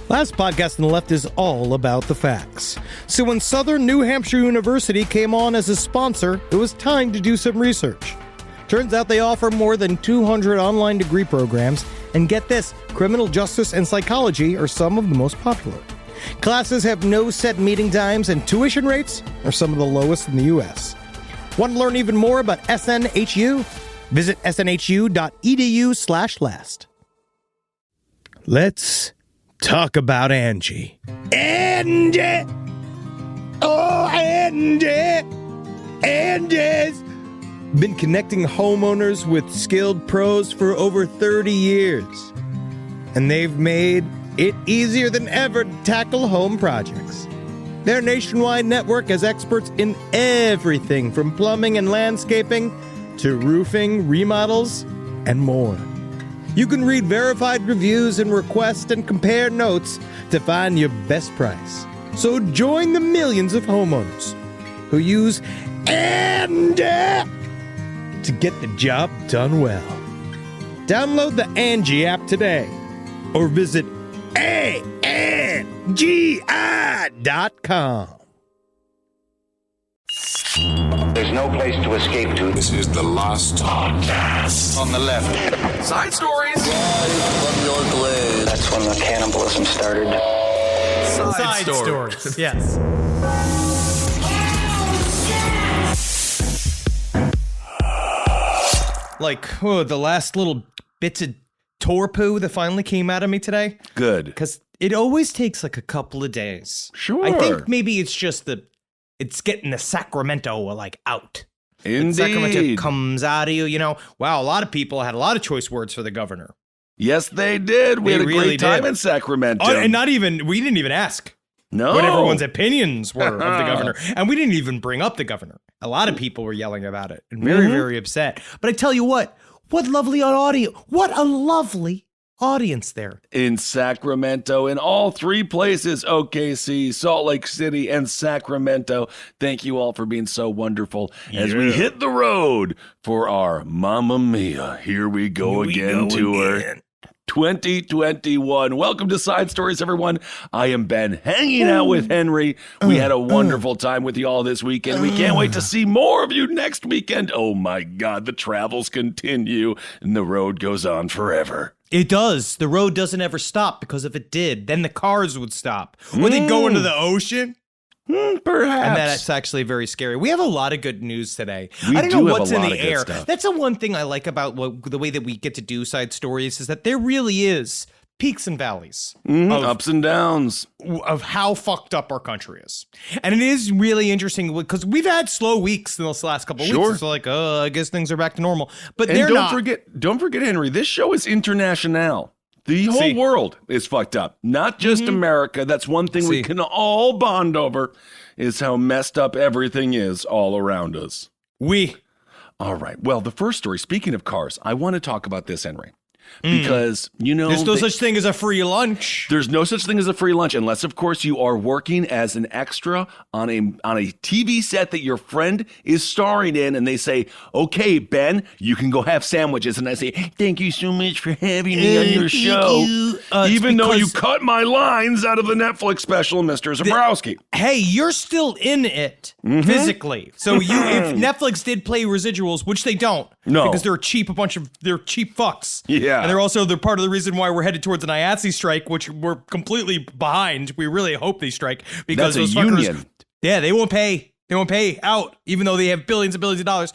Last podcast on the left is all about the facts. So when Southern New Hampshire University came on as a sponsor, it was time to do some research. Turns out they offer more than 200 online degree programs, and get this, criminal justice and psychology are some of the most popular. Classes have no set meeting times, and tuition rates are some of the lowest in the U.S. Want to learn even more about SNHU? Visit snhu.edu/last. Let's talk about Angie. Angie! Oh, Angie! Angie's been connecting homeowners with skilled pros for over 30 years. And they've made it easier than ever to tackle home projects. Their nationwide network has experts in everything from plumbing and landscaping to roofing, remodels, and more. You can read verified reviews and request and compare notes to find your best price. So join the millions of homeowners who use Angie to get the job done well. Download the Angie app today or visit ANGI.com. There's no place to escape to. This is the last podcast. On the left. Side stories. From your glade. That's when the cannibalism started. Side stories. Yes. The last little bits of torpoo that finally came out of me today. Good. Because it always takes like a couple of days. Sure. I think maybe it's just it's getting the Sacramento out. Indeed. The Sacramento comes out of you, Wow, a lot of people had a lot of choice words for the governor. Yes, they did. We had a really great time did. in Sacramento. Oh, and we didn't even ask. No. What everyone's opinions were of the governor. And we didn't even bring up the governor. A lot of people were yelling about it and very, very upset. But I tell you what lovely audience. What a lovely audience there. In Sacramento, in all three places, OKC, Salt Lake City, and Sacramento. Thank you all for being so wonderful as we hit the road for our Mamma Mia. Here we go again tour. 2021. Welcome to Side Stories, everyone. I am Ben, hanging out with Henry. We had a wonderful time with you all this weekend. We can't wait to see more of you next weekend. Oh my God, the travels continue and the road goes on forever. It does. The road doesn't ever stop, because if it did, then the cars would stop. Or they'd go into the ocean. Perhaps. And that's actually very scary. We have a lot of good news today. We I don't do know have what's a in lot the of good air. stuff. That's the one thing I like about the way that we get to do Side Stories is that there really is peaks and valleys. Ups and downs. Of how fucked up our country is. And it is really interesting because we've had slow weeks in those last couple of weeks. It's like, I guess things are back to normal. But And they're not. Don't forget, Henry, this show is international. The whole world is fucked up, not just America. That's one thing we can all bond over, is how messed up everything is all around us. All right. Well, the first story, speaking of cars, I want to talk about this, Henry. Because, there's no such thing as a free lunch. There's no such thing as a free lunch, unless, of course, you are working as an extra on a TV set that your friend is starring in, and they say, okay, Ben, you can go have sandwiches. And I say, thank you so much for having me on your show. Even though you cut my lines out of the Netflix special, Mr. Zabrowski. Hey, you're still in it physically. So if Netflix did play residuals, which they don't. No. Because they're cheap fucks. Yeah. And they're part of the reason why we're headed towards an IATSE strike, which we're completely behind. We really hope they strike because That's those a fuckers, union. Yeah, they won't pay. They won't pay out, even though they have billions and billions of dollars.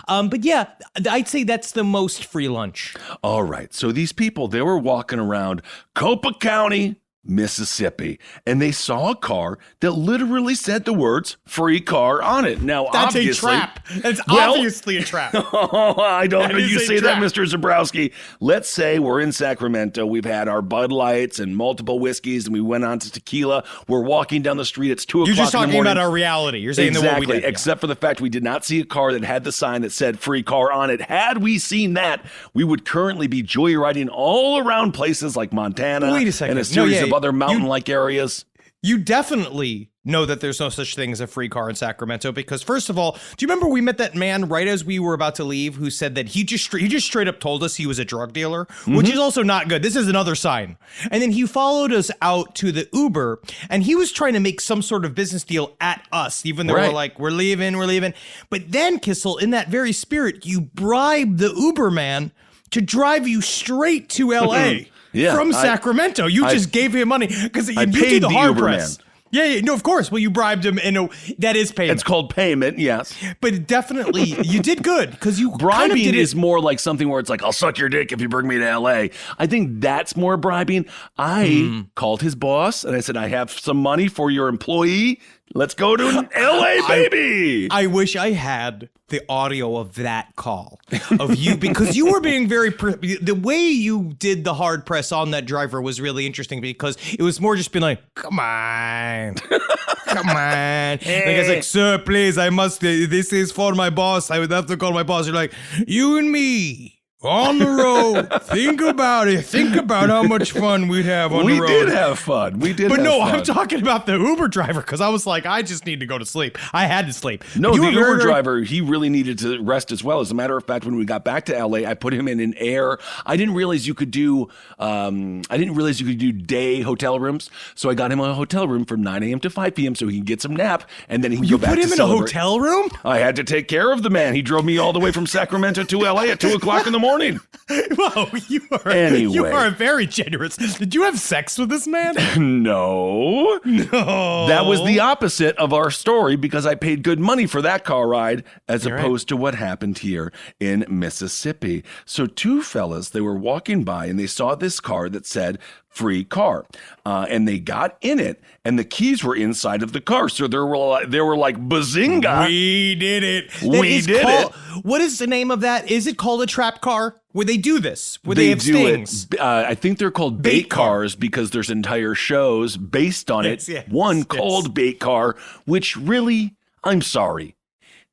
But yeah, I'd say that's the most free lunch. All right. So these people, they were walking around Copa County, Mississippi, and they saw a car that literally said the words "free car" on it. Now, That's obviously, a trap. That's obviously a trap. I don't know. You say trap. that, Mr. Zabrowski. Let's say we're in Sacramento. We've had our Bud Lights and multiple whiskeys, and we went on to tequila. We're walking down the street. It's 2 o'clock in the morning. You're just talking about our reality. You're saying that what we did. Except for the fact we did not see a car that had the sign that said "free car" on it. Had we seen that, we would currently be joyriding all around places like Montana. Wait a second. And a series of other mountain-like areas. You definitely know that there's no such thing as a free car in Sacramento because, first of all, do you remember we met that man right as we were about to leave who said that he just straight up told us he was a drug dealer, which is also not good. This is another sign. And then he followed us out to the Uber, and he was trying to make some sort of business deal at us, even though we're like, we're leaving. But then, Kissel, in that very spirit, you bribed the Uber man to drive you straight to L.A. from Sacramento. You just gave him money because you do the hard press. Yeah, no, of course. Well, you bribed him, and that is payment. It's called payment, yes. But definitely, you did good because you bribing kind of is more like something where it's like, I'll suck your dick if you bring me to L.A. I think that's more bribing. I called his boss, and I said, I have some money for your employee. Let's go to L.A., baby. I wish I had the audio of that call of you because you were being very the way you did the hard press on that driver was really interesting because it was more just being like, come on. And the guy's like, sir, please, I must, this is for my boss. I would have to call my boss. You're like, you and me. On the road. Think about it. Think about how much fun we'd have on the road. We did have fun. But no, I'm talking about the Uber driver because I was like, I just need to go to sleep. I had to sleep. No, the Uber driver, he really needed to rest as well. As a matter of fact, when we got back to LA, I put him in an air. I didn't realize you could do day hotel rooms. So I got him a hotel room from 9 a.m. to 5 p.m. so he can get some nap and then he can go back to celebrate. You put him in a hotel room? I had to take care of the man. He drove me all the way from Sacramento to LA at 2 o'clock in the morning. Whoa, you are very generous. Did you have sex with this man? No. That was the opposite of our story because I paid good money for that car ride as opposed to what happened here in Mississippi. So two fellas, they were walking by and they saw this car that said free car. And they got in it and the keys were inside of the car. So they were like, bazinga. We did it. What is the name of that? Is it called a trap car? Where they do this? Where they have stings? I think they're called bait cars because there's entire shows based on it. One called Bait Car, which really, I'm sorry.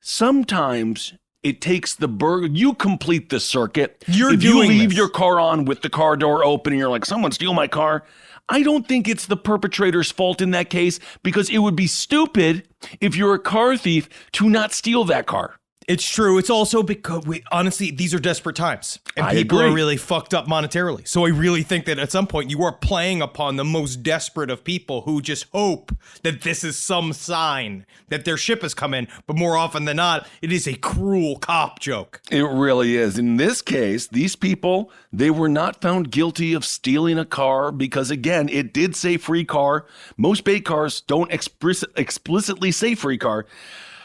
Sometimes it takes the burger. You complete the circuit. If you leave your car on with the car door open and you're like, someone steal my car. I don't think it's the perpetrator's fault in that case because it would be stupid if you're a car thief to not steal that car. It's true. It's also because, honestly, these are desperate times. And I people agree. are really fucked up monetarily. So I really think that at some point you are playing upon the most desperate of people who just hope that this is some sign that their ship has come in. But more often than not, it is a cruel cop joke. It really is. In this case, these people, they were not found guilty of stealing a car because, again, it did say free car. Most bait cars don't explicitly say free car.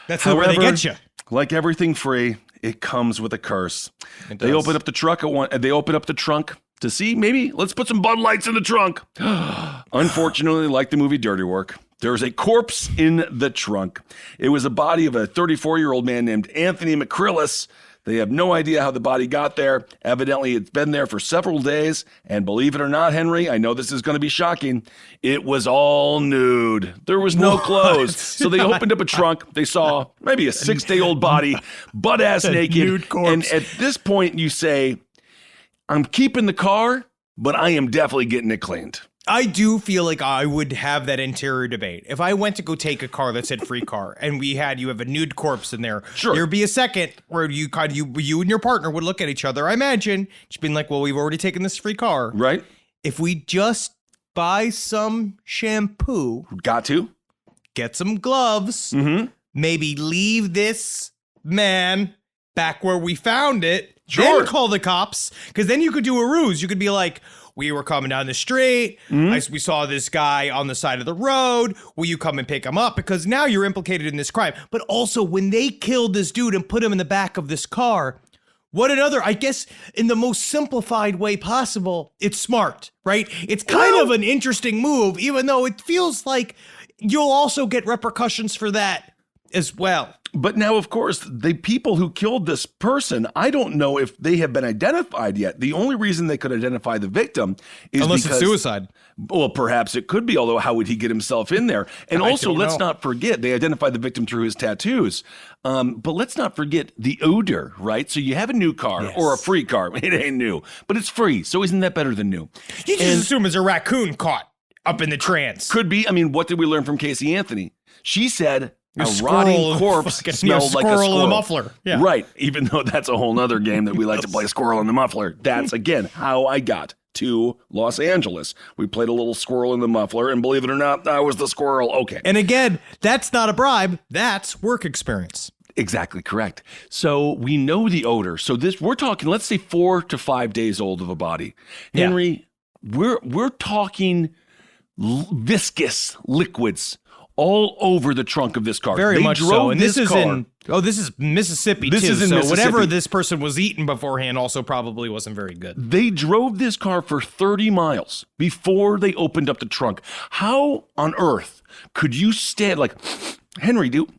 That's not where they get you. Like everything free, it comes with a curse. They open up the truck they open up the trunk to see, maybe let's put some Bud Lights in the trunk. Unfortunately, like the movie Dirty Work, there's a corpse in the trunk. It was a body of a 34-year-old man named Anthony McCrillis. They have no idea how the body got there. Evidently, it's been there for several days. And believe it or not, Henry, I know this is going to be shocking. It was all nude. There was no clothes. So they opened up a trunk. They saw maybe a 6-day-old body, butt-ass naked. Nude corpse. And at this point, you say, I'm keeping the car, but I am definitely getting it cleaned. I do feel like I would have that interior debate. If I went to go take a car that said free car and you have a nude corpse in there, there'd be a second where you and your partner would look at each other. I imagine just being like, well, we've already taken this free car. Right. If we just buy some shampoo. Got to. Get some gloves. Mm-hmm. Maybe leave this man back where we found it. Then call the cops. Because then you could do a ruse. You could be like, we were coming down the street. We saw this guy on the side of the road. Will you come and pick him up? Because now you're implicated in this crime. But also, when they killed this dude and put him in the back of this car, I guess, in the most simplified way possible, it's smart, right? It's kind of an interesting move, even though it feels like you'll also get repercussions for that as well. But now, of course, the people who killed this person, I don't know if they have been identified yet. The only reason they could identify the victim is unless it's suicide. Well, perhaps it could be, although how would he get himself in there? And also, let's not forget, they identified the victim through his tattoos. But let's not forget the odor, right? So you have a new car or a free car. It ain't new, but it's free. So isn't that better than new? You just assume it's a raccoon caught up in the trance. Could be. I mean, what did we learn from Casey Anthony? She said a squirrel, rotting corpse smelled like a squirrel in a muffler. Yeah. Right. Even though that's a whole nother game that we like to play, squirrel in the muffler. That's, again, how I got to Los Angeles. We played a little squirrel in the muffler, and believe it or not, I was the squirrel. Okay. And again, that's not a bribe. That's work experience. Exactly correct. So we know the odor. So we're talking, let's say 4 to 5 days old of a body. Henry, we're talking viscous liquids all over the trunk of this car. Very much so. And this is Mississippi This too. is in so Mississippi. Whatever this person was eating beforehand also probably wasn't very good. They drove this car for 30 miles before they opened up the trunk. How on earth could you stand like, Henry, did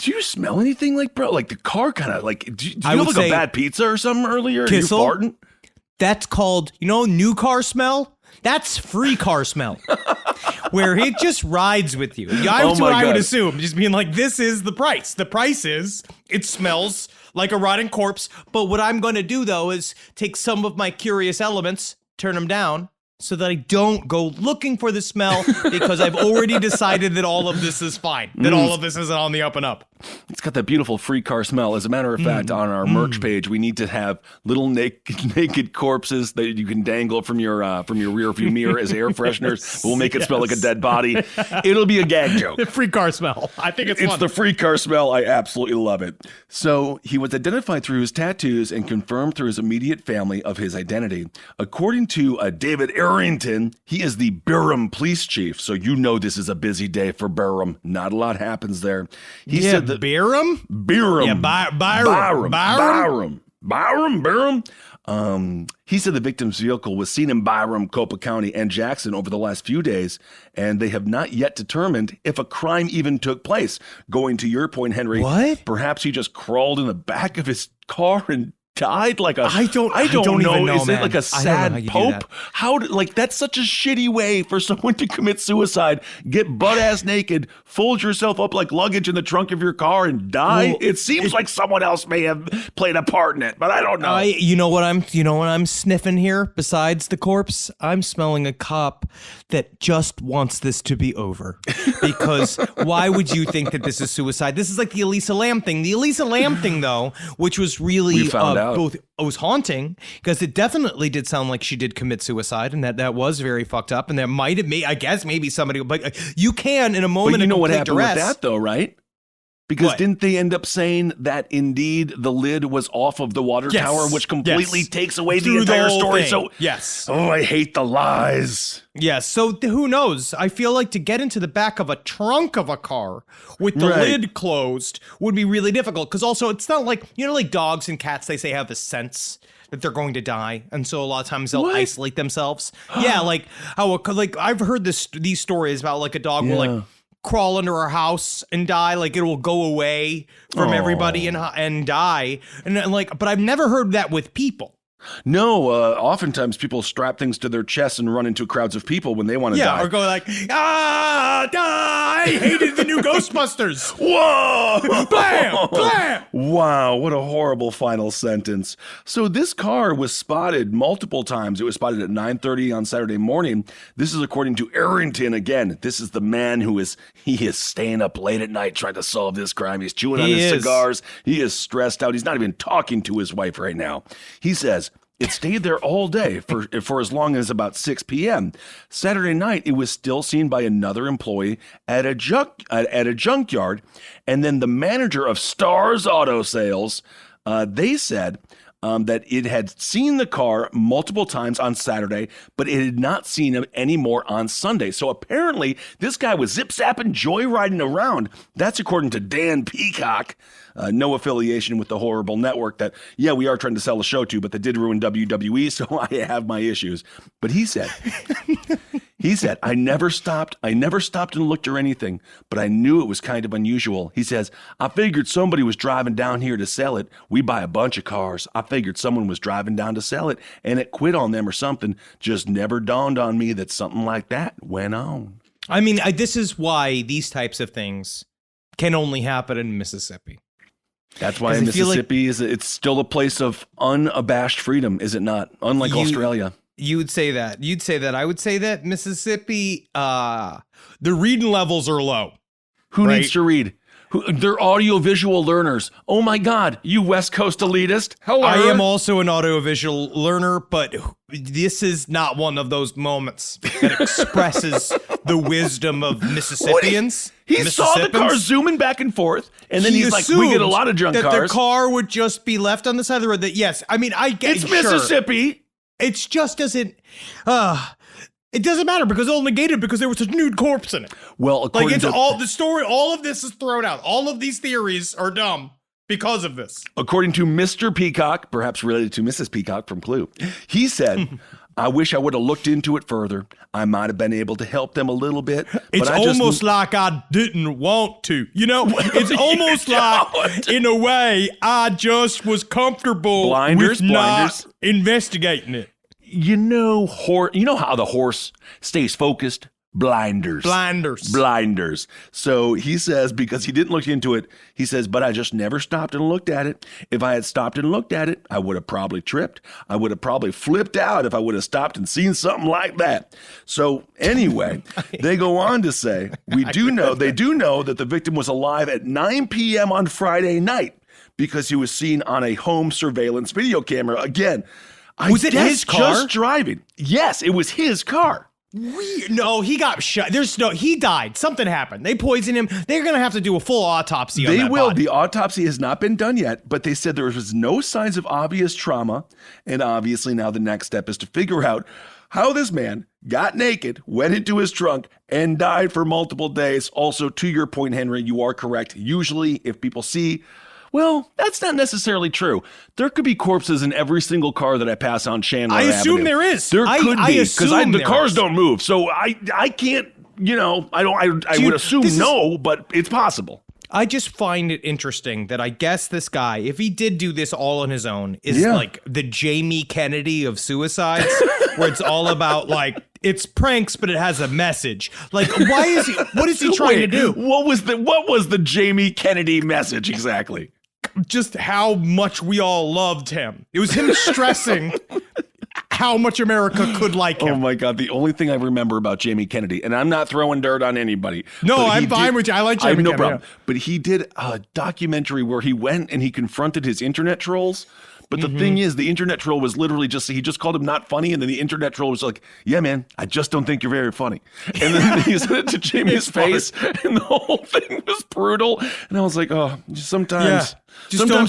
you smell anything like, bro? Like the car kind of like, did you have like a bad pizza or something earlier? Kissel, you farting? That's called, new car smell? That's free car smell. Where it just rides with you. That's what I would assume. Just being like, this is the price. The price is, it smells like a rotting corpse. But what I'm going to do, though, is take some of my curious elements, turn them down, so that I don't go looking for the smell because I've already decided that all of this is fine. That all of this is on the up and up. It's got that beautiful free car smell. As a matter of fact, on our merch page, we need to have little naked corpses that you can dangle from your rear view mirror as air fresheners. We'll make it smell like a dead body. It'll be a gag joke. The free car smell. I think it's fun. The free car smell. I absolutely love it. So he was identified through his tattoos and confirmed through his immediate family of his identity. According to David Arrington, he is the Durham police chief. So this is a busy day for Durham. Not a lot happens there. He said that Byram? Byram. Yeah, Byram. He said the victim's vehicle was seen in Byram, Copa County, and Jackson over the last few days, and they have not yet determined if a crime even took place. Going to your point, Henry, what? Perhaps he just crawled in the back of his car and died like a I don't know. Even know, Is man. it like a sad pope? That's such a shitty way for someone to commit suicide. Get butt ass naked, fold yourself up like luggage in the trunk of your car and die. Well, it seems like someone else may have played a part in it, but I don't know. You know what I'm sniffing here besides the corpse? I'm smelling a cop that just wants this to be over. Because why would you think that this is suicide? This is like the Elisa Lam thing. The Elisa Lam thing, though, which was really we found out. Both, it was haunting because it definitely did sound like she did commit suicide, and that was very fucked up, and that might have made, I guess, maybe somebody, but you can in a moment. But you know what happened duress, with that, though, right? Because what? Didn't they end up saying that indeed the lid was off of the water tower, which completely takes away the entire story? Thing. So yes. Oh, I hate the lies. Yes. So who knows? I feel like to get into the back of a trunk of a car with the lid closed would be really difficult. Because also it's not like, like dogs and cats, they say have a sense that they're going to die, and so a lot of times they'll isolate themselves. Yeah, like I've heard these stories about like a dog will crawl under our house and die, like it will go away from everybody and die, and but I've never heard that with people. No, oftentimes people strap things to their chests and run into crowds of people when they want to die. Or go like, die! I hated the new Ghostbusters. Whoa! Bam! Bam! Wow, what a horrible final sentence. So this car was spotted multiple times. It was spotted at 9:30 on Saturday morning. This is according to Arrington again. This is the man he is staying up late at night trying to solve this crime. He's chewing on his cigars. He is stressed out. He's not even talking to his wife right now. He says, it stayed there all day for as long as about 6 p.m. Saturday night, it was still seen by another employee at a junkyard. And then the manager of Stars Auto Sales, they said that it had seen the car multiple times on Saturday, but it had not seen him anymore on Sunday. So apparently, this guy was zip-zapping, joyriding around. That's according to Dan Peacock. No affiliation with the horrible network that, we are trying to sell a show to, but that did ruin WWE, so I have my issues. But he said, I never stopped and looked or anything, but I knew it was kind of unusual. He says, I figured somebody was driving down here to sell it. We buy a bunch of cars. I figured someone was driving down to sell it, and it quit on them or something. Just never dawned on me that something like that went on. I mean, this is why these types of things can only happen in Mississippi. That's why Mississippi it's still a place of unabashed freedom, is it not? Unlike Australia. You would say that. You'd say that. I would say that Mississippi, the reading levels are low. Who needs to read? They're audiovisual learners. Oh my God, you West Coast elitist. Hello. I am also an audiovisual learner, but this is not one of those moments that expresses the wisdom of Mississippians. He saw the car zooming back and forth, and then he's like, we get a lot of junk cars. That the car would just be left on the side of the road. That, yes, I mean, I get it's Mississippi. It's just doesn't. It doesn't matter because it'll negate it because there was a nude corpse in it. Well, according to all the story, all of this is thrown out. All of these theories are dumb because of this. According to Mr. Peacock, perhaps related to Mrs. Peacock from Clue, he said, I wish I would have looked into it further. I might have been able to help them a little bit. It's almost like I didn't want to. You know, it's almost like, in a way, I just was comfortable with not investigating it. You know how the horse stays focused? Blinders. So he says, because he didn't look into it, he says, but I just never stopped and looked at it. If I had stopped and looked at it, I would have probably tripped. I would have probably flipped out if I would have stopped and seen something like that. So anyway, they go on to say, they do know that the victim was alive at 9 p.m. on Friday night because he was seen on a home surveillance video camera. Again, was it his car? Just driving. Yes, it was his car. No, he got shot. He died. Something happened. They poisoned him. They're going to have to do a full autopsy on that body. The autopsy has not been done yet, but they said there was no signs of obvious trauma. And obviously now the next step is to figure out how this man got naked, went into his trunk, and died for multiple days. Also, to your point, Henry, you are correct. Usually, if people see... Well, that's not necessarily true. There could be corpses in every single car that I pass on Chandler Avenue. I assume there is. There could be, because the cars don't move. So I can't, I would assume no, but it's possible. I just find it interesting that I guess this guy, if he did do this all on his own, is like the Jamie Kennedy of suicides, where it's all about like, it's pranks, but it has a message. Like, what is he trying to do? What was the Jamie Kennedy message exactly? Just how much we all loved him. It was him stressing how much America could like him. Oh my God. The only thing I remember about Jamie Kennedy, and I'm not throwing dirt on anybody. No, I'm fine with you. I like Jamie Kennedy. No problem. Yeah. But he did a documentary where he went and he confronted his internet trolls. But the thing is, the internet troll was literally he just called him not funny. And then the internet troll was like, yeah, man, I just don't think you're very funny. And then he said it to Jamie's face. And the whole thing was brutal. And I was like, oh, sometimes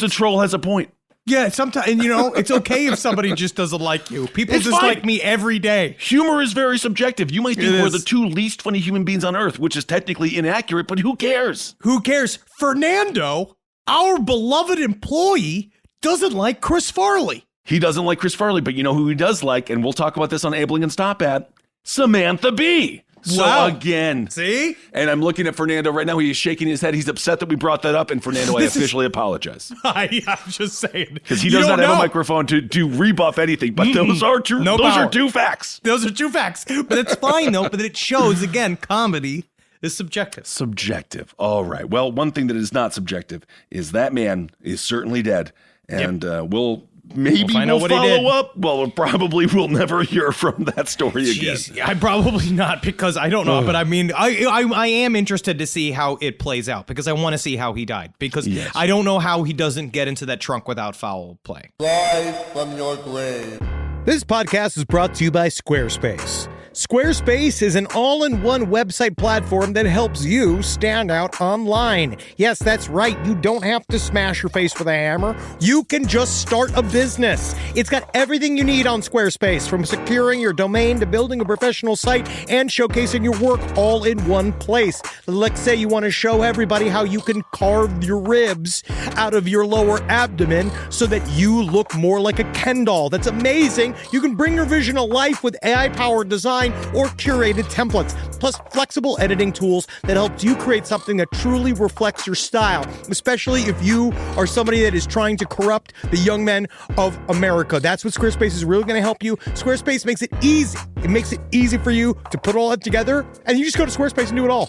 a troll has a point. Yeah, sometimes, and it's okay if somebody just doesn't like you. People just like me every day. Humor is very subjective. You might think we're the two least funny human beings on earth, which is technically inaccurate, but who cares? Who cares? Fernando, our beloved employee, doesn't like Chris Farley. He doesn't like Chris Farley, but you know who he does like, and we'll talk about this on Abling and Stop At, Samantha Bee. So again, see? And I'm looking at Fernando right now. He's shaking his head. He's upset that we brought that up. And Fernando, I officially apologize. I'm just saying. Because he does not have a microphone to rebuff anything. But those are true. Those are two facts. Those are two facts. But it's fine, though. But it shows, again, comedy is subjective. Subjective. All right. Well, one thing that is not subjective is that man is certainly dead. And we'll follow up. Well, probably we'll never hear from that story again. I probably not, because I don't know. But I mean, I am interested to see how it plays out, because I want to see how he died, because I don't know how he doesn't get into that trunk without foul play. Rise from your grave. This podcast is brought to you by Squarespace. Squarespace is an all-in-one website platform that helps you stand out online. Yes, that's right. You don't have to smash your face with a hammer. You can just start a business. It's got everything you need on Squarespace, from securing your domain to building a professional site and showcasing your work all in one place. Let's say you want to show everybody how you can carve your ribs out of your lower abdomen so that you look more like a Ken doll. That's amazing. You can bring your vision to life with AI-powered design or curated templates, plus flexible editing tools that helps you create something that truly reflects your style, especially if you are somebody that is trying to corrupt the young men of America. That's what Squarespace is really going to help you. Squarespace makes it easy. It makes it easy for you to put all that together, and you just go to Squarespace and do it all.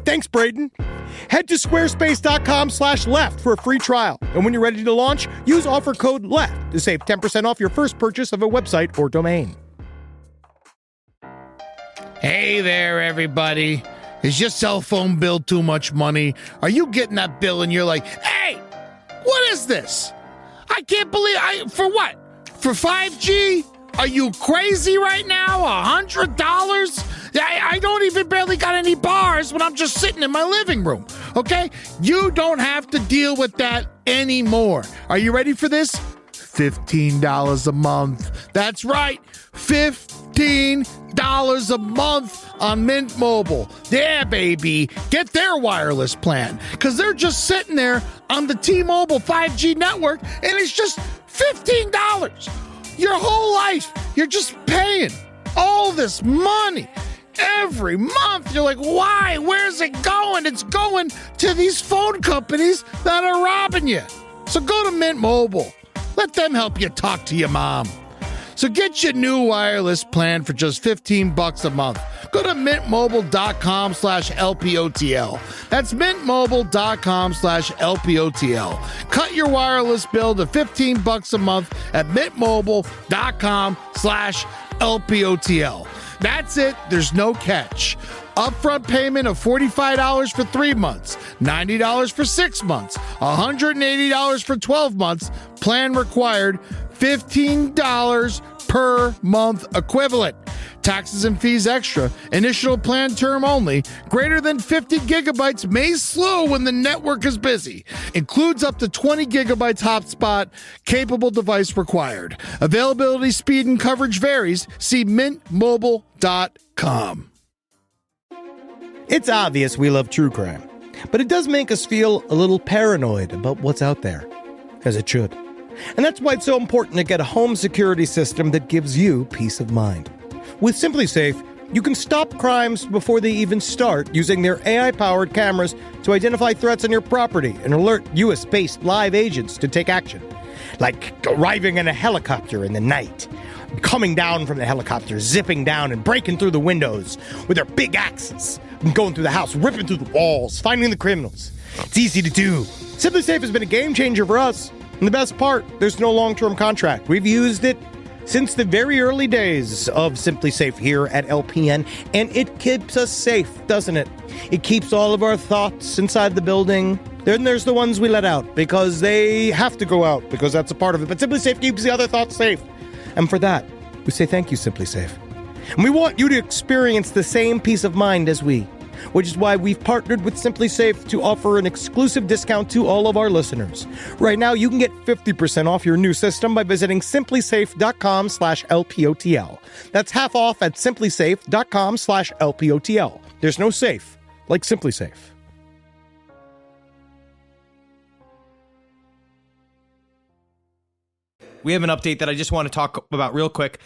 Thanks, Braden. Head to squarespace.com/left for a free trial. And when you're ready to launch, use offer code LEFT to save 10% off your first purchase of a website or domain. Hey there, everybody. Is your cell phone bill too much money? Are you getting that bill and you're like, hey, what is this? I can't believe for what? For 5G? Are you crazy right now? $100? I don't even barely got any bars when I'm just sitting in my living room, okay? You don't have to deal with that anymore. Are you ready for this? $15 a month. That's right, $15 a month on Mint Mobile. Yeah, baby. Get their wireless plan because they're just sitting there on the T-Mobile 5G network and it's just $15. Your whole life, you're just paying all this money every month. You're like, why? Where's it going? It's going to these phone companies that are robbing you. So go to Mint Mobile. Let them help you talk to your mom. So get your new wireless plan for just $15 a month. Go to mintmobile.com/LPOTL. That's mintmobile.com/LPOTL. Cut your wireless bill to $15 a month at mintmobile.com/LPOTL. That's it. There's no catch. Upfront payment of $45 for 3 months, $90 for 6 months, $180 for 12 months. Plan required, $15 per month equivalent. Taxes and fees extra. Initial plan term only. Greater than 50 gigabytes may slow when the network is busy. Includes up to 20 gigabytes hotspot. Capable device required. Availability, speed, and coverage varies. See mintmobile.com. It's obvious we love true crime, but it does make us feel a little paranoid about what's out there, as it should. And that's why it's so important to get a home security system that gives you peace of mind. With Simply Safe, you can stop crimes before they even start using their AI-powered cameras to identify threats on your property and alert US-based live agents to take action. Like arriving in a helicopter in the night, coming down from the helicopter, zipping down and breaking through the windows with their big axes, and going through the house, ripping through the walls, finding the criminals. It's easy to do. Simply Safe has been a game changer for us. And the best part, there's no long-term contract. We've used it since the very early days of Simply Safe here at LPN, and it keeps us safe, doesn't it? It keeps all of our thoughts inside the building. Then there's the ones we let out because they have to go out because that's a part of it. But Simply Safe keeps the other thoughts safe. And for that, we say thank you, Simply Safe. And we want you to experience the same peace of mind as we, which is why we've partnered with Simply Safe to offer an exclusive discount to all of our listeners. Right now, you can get 50% off your new system by visiting simplysafe.com/LPOTL. That's half off at simplysafe.com/LPOTL. There's no safe like Simply Safe. We have an update that I just want to talk about real quick.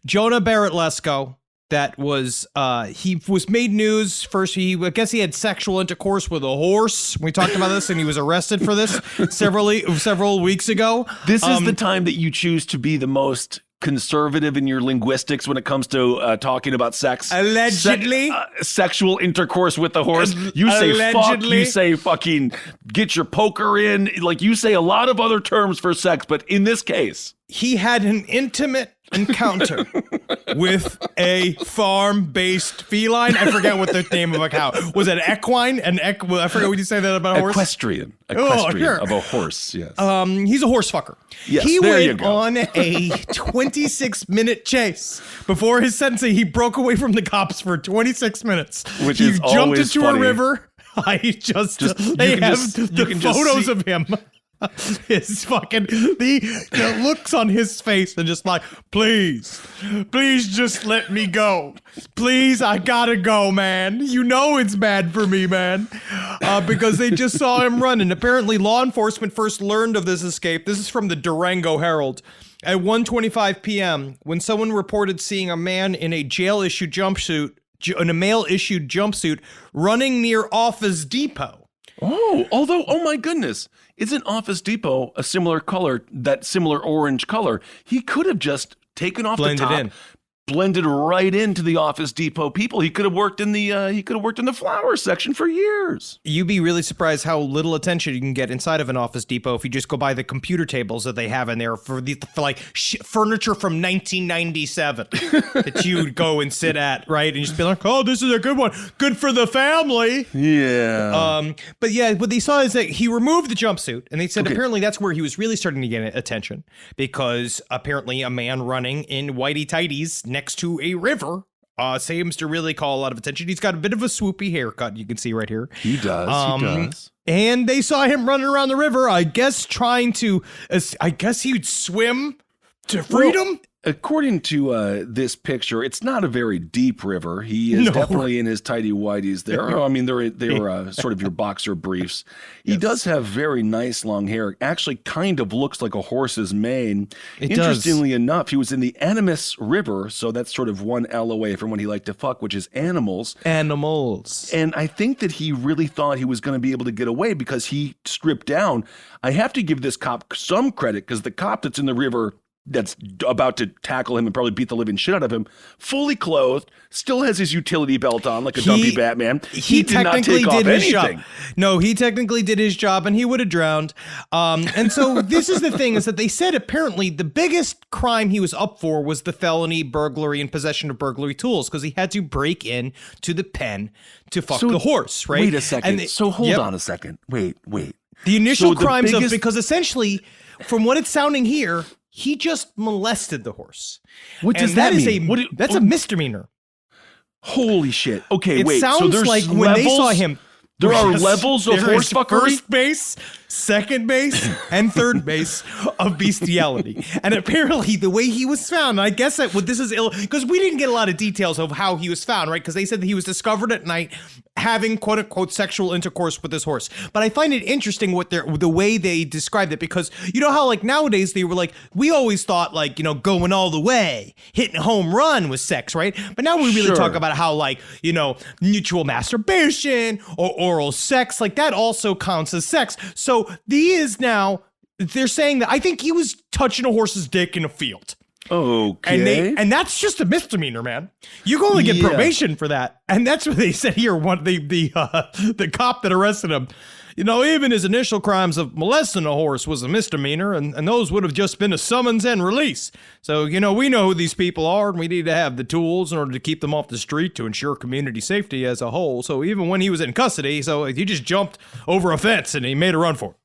Jonah Barrett-Lesko, that was, he was made news first. I guess he had sexual intercourse with a horse. We talked about this and he was arrested for this several weeks ago. This is the time that you choose to be the most conservative in your linguistics when it comes to talking about sex. Allegedly. Sexual intercourse with the horse. You say fuck, you say fucking get your poker in. Like you say a lot of other terms for sex, but in this case. He had an intimate encounter with a farm-based feline. I forget what the name of a cow was. It equine? I forget what you say that about a horse. Equestrian of a horse. Yes. He's a horse fucker. Yes, he there you went go. on a 26-minute chase before his sentencing. He broke away from the cops for 26 minutes. Which he is jumped always into funny. a river. They have the photos of him. His fucking the looks on his face and just like, please just let me go. Please, I gotta go, man. You know it's bad for me, man. Because they just saw him running. Apparently, law enforcement first learned of this escape. This is from the Durango Herald. At 1:25 p.m., when someone reported seeing a man in a male-issued jumpsuit running near Office Depot. Oh my goodness. Isn't Office Depot a similar color, that similar orange color? He could have just taken off Blended the top, in. blended right into the Office Depot people. He could have worked in the flower section for years. You'd be really surprised how little attention you can get inside of an Office Depot if you just go by the computer tables that they have in there for furniture from 1997 that you would go and sit at, right? And just be like, oh, this is a good one. Good for the family. Yeah. But yeah, what they saw is that he removed the jumpsuit, and they said apparently that's where he was really starting to get attention, because apparently a man running in whitey tighties next to a river seems to really call a lot of attention. He's got a bit of a swoopy haircut, you can see right here. He does. And they saw him running around the river, I guess he'd swim to freedom. Well, according to this picture, it's not a very deep river. He is definitely in his tighty whities there. I mean, they're sort of your boxer briefs. He does have very nice long hair. Actually, kind of looks like a horse's mane. Interestingly enough, he was in the Animus River, so that's sort of one L away from what he liked to fuck, which is animals. Animals. And I think that he really thought he was going to be able to get away because he stripped down. I have to give this cop some credit, because the cop that's in the river that's about to tackle him and probably beat the living shit out of him, fully clothed, still has his utility belt on like a dumpy Batman. He did not take off anything. Job. No, he technically did his job, and he would have drowned. And so this is the thing, is that they said apparently the biggest crime he was up for was the felony burglary and possession of burglary tools, because he had to break in to the pen to fuck the horse, right? Wait a second. Hold on a second. Wait. The initial crimes because essentially, from what it's sounding here, he just molested the horse. What does that mean? That's a misdemeanor. Holy shit. Okay, it sounds so there's like levels? When they saw him, there are levels of horse fuckery? First base, second base, and third base of bestiality. And apparently the way he was found, I guess this is because we didn't get a lot of details of how he was found, right? Because they said that he was discovered at night having quote unquote sexual intercourse with his horse. But I find it interesting the way they described it, because you know how like nowadays they were like, we always thought like, you know, going all the way, hitting a home run was sex, right? But now we really talk about how like, you know, mutual masturbation or oral sex, like that also counts as sex. So they're saying that I think he was touching a horse's dick in a field. Okay. And that's just a misdemeanor, man. You can only get probation for that. And that's what they said here. The cop that arrested him, you know, even his initial crimes of molesting a horse was a misdemeanor, and those would have just been a summons and release. So, you know, we know who these people are, and we need to have the tools in order to keep them off the street to ensure community safety as a whole. So even when he was in custody, so he just jumped over a fence and he made a run for it.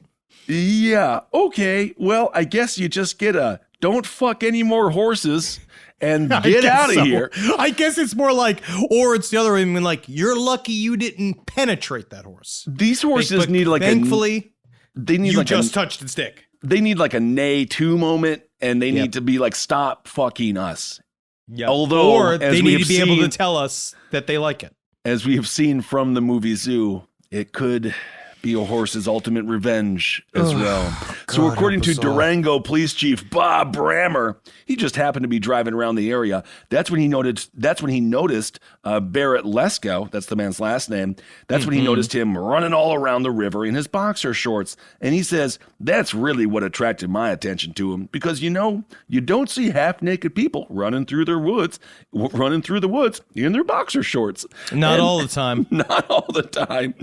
Yeah. Okay. Well, I guess you just get a don't fuck any more horses and get out of here. I guess it's more like, or it's the other way. I mean, like, you're lucky you didn't penetrate that horse. These horses need like thankfully, you just touched its dick. They need like a nay to moment, and they need to be like, stop fucking us. Yeah. Or they need to be able to tell us that they like it. As we have seen from the movie Zoo, it could be a horse's ultimate revenge as well. So according to Durango Police Chief Bob Brammer, he just happened to be driving around the area. That's when he noticed Barrett Lesko, that's the man's last name. That's when he noticed him running all around the river in his boxer shorts. And he says, that's really what attracted my attention to him, because you know, you don't see half naked people running through the woods in their boxer shorts. Not all the time. Not all the time.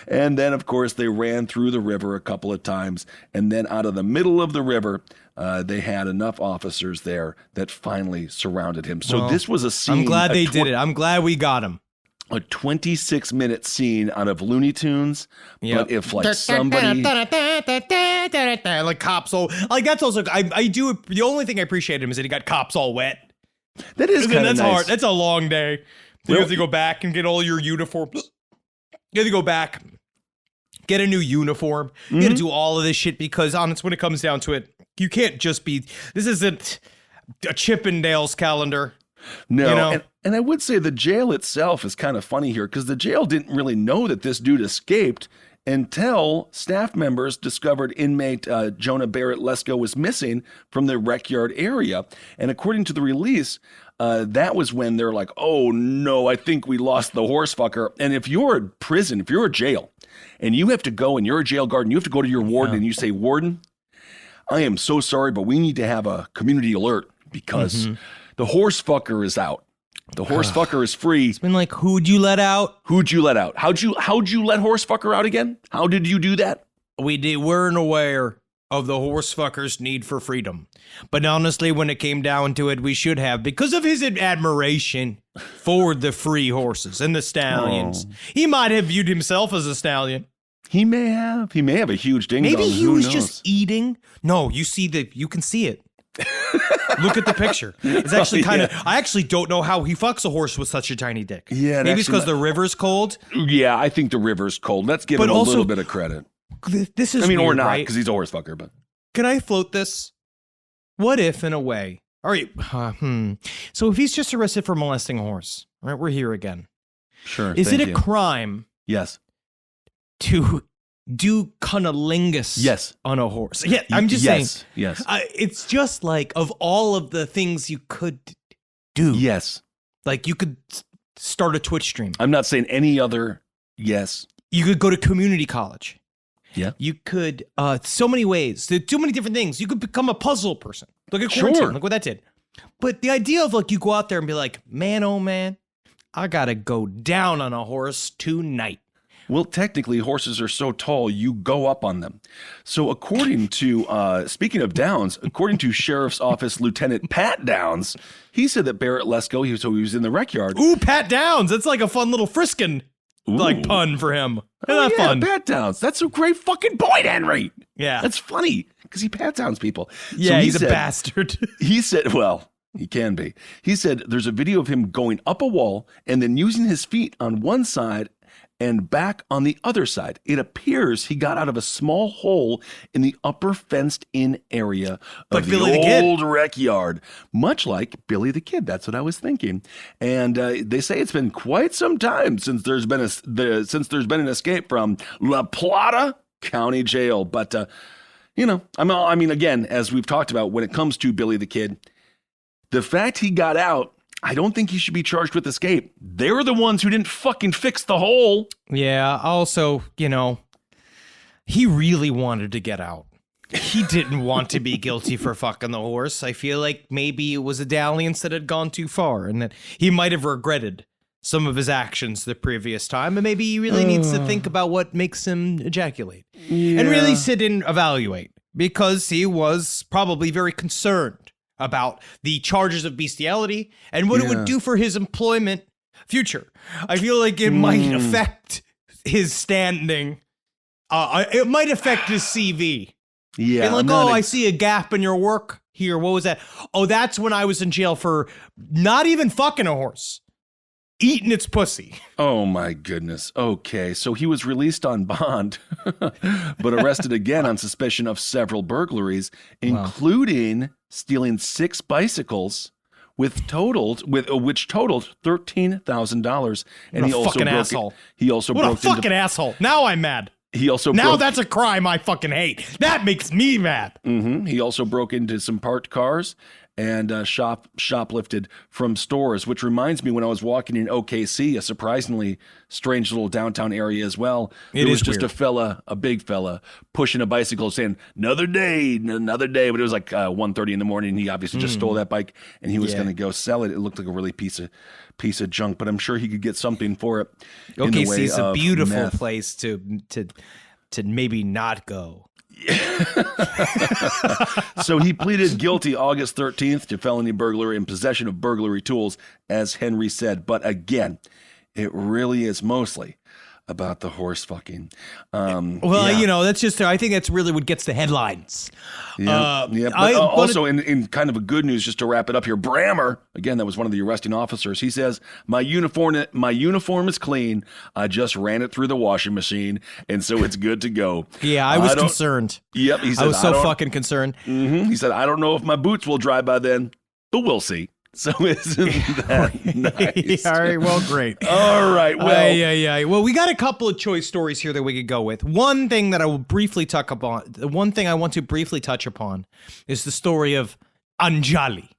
And then of course they ran through the river a couple of times, and then out of the middle of the river, they had enough officers there that finally surrounded him. So this was a scene. I'm glad they did it. I'm glad we got him. A 26-minute scene out of Looney Tunes. But if like somebody like cops all like, that's also I do. The only thing I appreciate him is that he got cops all wet. That is kind of that's nice. hard. That's a long day. You have to go back and get all your uniforms. You have to go back, get a new uniform. You got to do all of this shit because, honest, when it comes down to it, you can't just be. This isn't a Chippendales calendar. No, you know? and I would say the jail itself is kind of funny here, because the jail didn't really know that this dude escaped until staff members discovered inmate Jonah Barrett Lesko was missing from the rec yard area. And according to the release, that was when they're like, oh no, I think we lost the horse fucker. And if you're a prison, if you're a jail, and you have to go and you're a jail guard and you have to go to your warden and you say, warden, I am so sorry, but we need to have a community alert because The horse fucker is out. The horse fucker is free. It's been like, who'd you let out? Who'd you let out? How'd you let horse fucker out again? How did you do that? We weren't aware of the horse fucker's need for freedom. But honestly, when it came down to it, we should have, because of his admiration for the free horses and the stallions. He might have viewed himself as a stallion. He may have a huge ding dong. Maybe he Who was knows? just eating. No, you can see it. Look at the picture. It's actually kind of. I actually don't know how he fucks a horse with such a tiny dick. Yeah, maybe it's because the river's cold. Yeah, I think the river's cold. Let's give him a little bit of credit. This is. I mean, weird, or not, right? because he's a horse fucker. But can I float this? What if, in a way? All right. So if he's just arrested for molesting a horse, all right, we're here again. Sure. Is it a you. crime? Yes. To do cunnilingus Yes. on a horse? Yeah, I'm just saying. Yes. It's just like, of all of the things you could do. Yes. Like, you could start a Twitch stream. I'm not saying any other. Yes. You could go to community college. Yeah. You could, so many ways. There's too many different things. You could become a puzzle person. Look at quarantine. Sure. Look what that did. But the idea of, like, you go out there and be like, man, oh man, I gotta go down on a horse tonight. Well, technically, horses are so tall, you go up on them. So according to, speaking of Downs, according to Sheriff's Office Lieutenant Pat Downs, he said that Barrett Lesko, he was in the rec yard. Ooh, Pat Downs. That's like a fun little Friskin like pun for him. Isn't that fun? Pat Downs. That's a great fucking point, Henry. Yeah. That's funny because he Pat Downs people. Yeah, So he's a bastard. He said, well, he can be. He said there's a video of him going up a wall and then using his feet on one side and back on the other side. It appears he got out of a small hole in the upper fenced-in area of the old rec yard, much like Billy the Kid. That's what I was thinking. And they say it's been quite some time since there's been an escape from La Plata County Jail. But I mean, again, as we've talked about, when it comes to Billy the Kid, the fact he got out, I don't think he should be charged with escape. They're the ones who didn't fucking fix the hole. Yeah, also, he really wanted to get out. He didn't want to be guilty for fucking the horse. I feel like maybe it was a dalliance that had gone too far and that he might have regretted some of his actions the previous time. And maybe he really needs to think about what makes him ejaculate and really sit and evaluate, because he was probably very concerned about the charges of bestiality and what it would do for his employment future. I feel like it might affect his standing. It might affect his CV. Yeah. Being like, I see a gap in your work here. What was that? Oh, that's when I was in jail for not even fucking a horse. Eating its pussy. Oh my goodness. Okay, so he was released on bond, but arrested again on suspicion of several burglaries, including stealing 6 bicycles, which totaled $13,000. And he also asshole. He also what broke a fucking asshole. Now I'm mad. He also that's a crime I fucking hate. That makes me mad. He also broke into some parked cars and shoplifted from stores, which reminds me, when I was walking in OKC, a surprisingly strange little downtown area as well. It was just weird. a big fella, pushing a bicycle saying, another day. But it was like 1:30 in the morning. He obviously just stole that bike and he was going to go sell it. It looked like a really piece of junk, but I'm sure he could get something for it. OKC is a beautiful place to maybe not go. So he pleaded guilty August 13th to felony burglary and possession of burglary tools, as Henry said. But again, it really is mostly about the horse fucking. That's just, I think that's really what gets the headlines. But also in kind of a good news, just to wrap it up here, Brammer, again, that was one of the arresting officers. He says, my uniform is clean. I just ran it through the washing machine, and so it's good to go. Yeah, I was concerned. Yep. He said, I was so fucking concerned. He said, I don't know if my boots will dry by then, but we'll see. So isn't that nice? All right, well, great. All right, well. Well, we got a couple of choice stories here that we could go with. One thing that I will briefly touch upon, the one thing I want to briefly touch upon is the story of Anjali.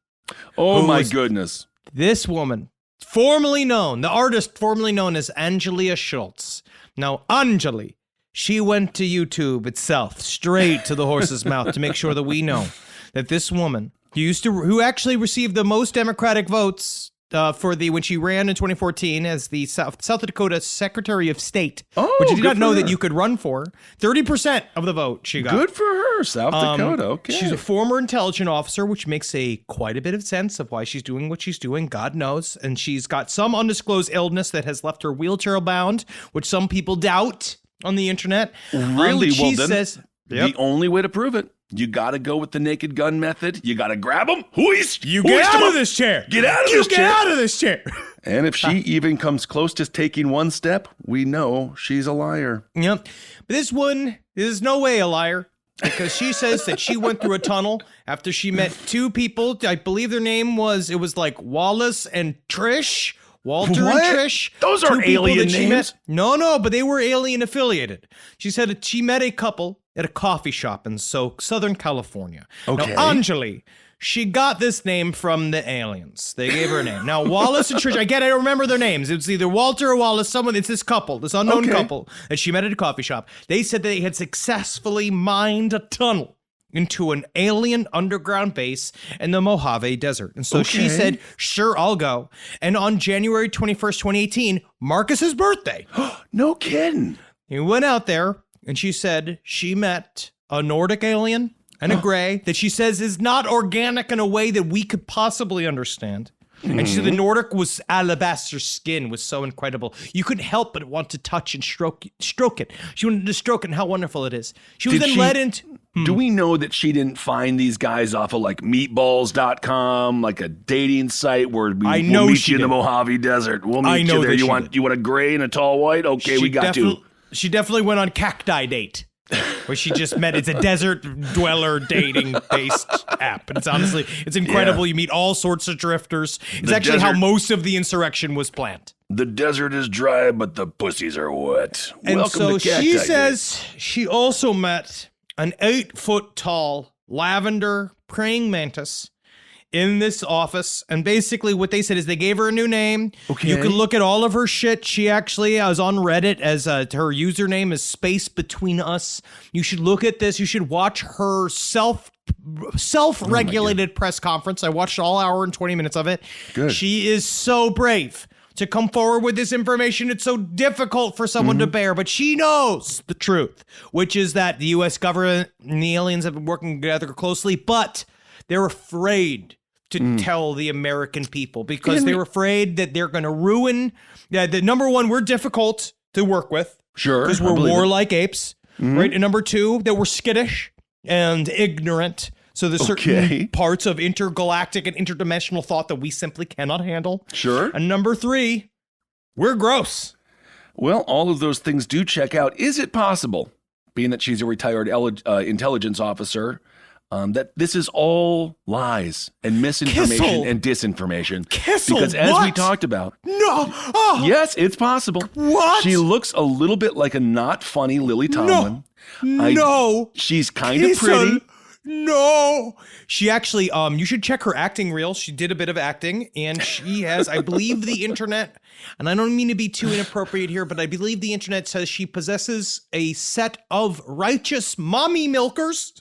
Oh, my goodness. This woman, the artist formerly known as Angelia Schultz. Now, Anjali, she went to YouTube itself, straight to the horse's mouth, to make sure that we know that this woman who actually received the most Democratic votes when she ran in 2014 as the South Dakota Secretary of State, which I did not know that you could run for. 30% of the vote she got. Good for her, South Dakota. Okay. She's a former intelligence officer, which makes quite a bit of sense of why she's doing what she's doing. God knows. And she's got some undisclosed illness that has left her wheelchair bound, which some people doubt on the internet. Really? She Well, then says the only way to prove it, you got to go with the naked gun method. You got to grab them. You get out of this chair. Get out of this chair. Get out of this chair. And if she even comes close to taking one step, we know she's a liar. Yep. But this one is no way a liar, because she says that she went through a tunnel after she met two people. I believe their name was like Wallace and Trish. Walter What? and Trish. Those two aren't people alien that she names. met. No, but they were alien affiliated. She said that she met a couple at a coffee shop in Southern California. Okay. Now, Anjali, she got this name from the aliens. They gave her a name. Now, Wallace and Trish, I don't remember their names. It's either Walter or Wallace. It's this couple, this unknown couple that she met at a coffee shop. They said they had successfully mined a tunnel into an alien underground base in the Mojave Desert. And so she said, sure, I'll go. And on January 21st, 2018, Marcus's birthday. No kidding. He went out there, and she said she met a Nordic alien and a gray that she says is not organic in a way that we could possibly understand. And she said the Nordic was alabaster skin was so incredible. You couldn't help but want to touch and stroke it. She wanted to stroke it and how wonderful it is. She was then led into... Do we know that she didn't find these guys off of like meatballs.com, like a dating site where we'll meet you in the Mojave Desert? We'll meet you there. You want a gray and a tall white? Okay, we got two. She definitely went on Cacti Date, where she just met. It's a desert dweller dating based app. And it's incredible. You meet all sorts of drifters. It's actually how most of the insurrection was planned. The desert is dry, but the pussies are wet. And Welcome so to Cacti she Date. says she also met an 8-foot tall lavender praying mantis in this office. And basically what they said is they gave her a new name. Okay. You can look at all of her shit. She actually was on Reddit as her username is Space Between Us. You should look at this. You should watch her self-regulated press conference. I watched all hour and 20 minutes of it. Good. She is so brave to come forward with this information. It's so difficult for someone to bear, but she knows the truth, which is that the U.S. government and the aliens have been working together closely, but they're afraid to tell the American people because they're afraid that they're going to ruin. The number one, we're difficult to work with. Sure. Because we're warlike apes, right? And number two, that we're skittish and ignorant. So there's certain parts of intergalactic and interdimensional thought that we simply cannot handle. Sure. And number three, we're gross. Well, all of those things do check out. Is it possible, being that she's a retired intelligence officer, that this is all lies and misinformation and disinformation? Because as we talked about, yes, it's possible. What? She looks a little bit like a not funny Lily Tomlin. She's kind of pretty. No. She actually, you should check her acting reel. She did a bit of acting, and she has, I believe the internet, and I don't mean to be too inappropriate here, but I believe the internet says she possesses a set of righteous mommy milkers.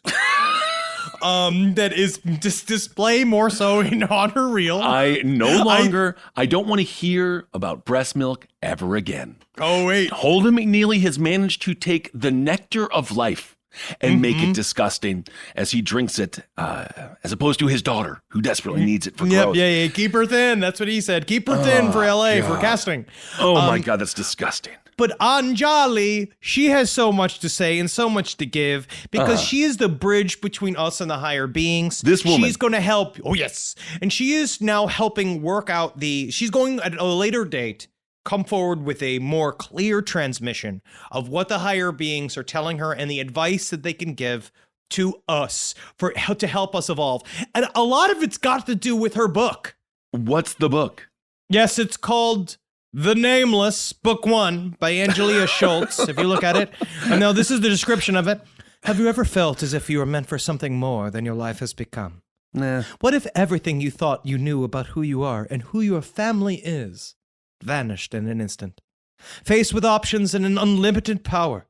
That is display more so on her reel. I don't want to hear about breast milk ever again. Oh, wait. Holden McNeely has managed to take the nectar of life and make it disgusting as he drinks it, as opposed to his daughter, who desperately needs it for growth. Yeah. Keep her thin. That's what he said. Keep her thin for LA, for casting. Oh, my God, that's disgusting. But Anjali, she has so much to say and so much to give because she is the bridge between us and the higher beings. This woman. She's going to help. Oh, yes. And she is now helping work out she's going at a later date come forward with a more clear transmission of what the higher beings are telling her and the advice that they can give to us to help us evolve. And a lot of it's got to do with her book. What's the book? Yes, it's called The Nameless, Book 1 by Angelia Schultz, if you look at it. And now this is the description of it. Have you ever felt as if you were meant for something more than your life has become? Nah. What if everything you thought you knew about who you are and who your family is vanished in an instant? Faced with options and an unlimited power,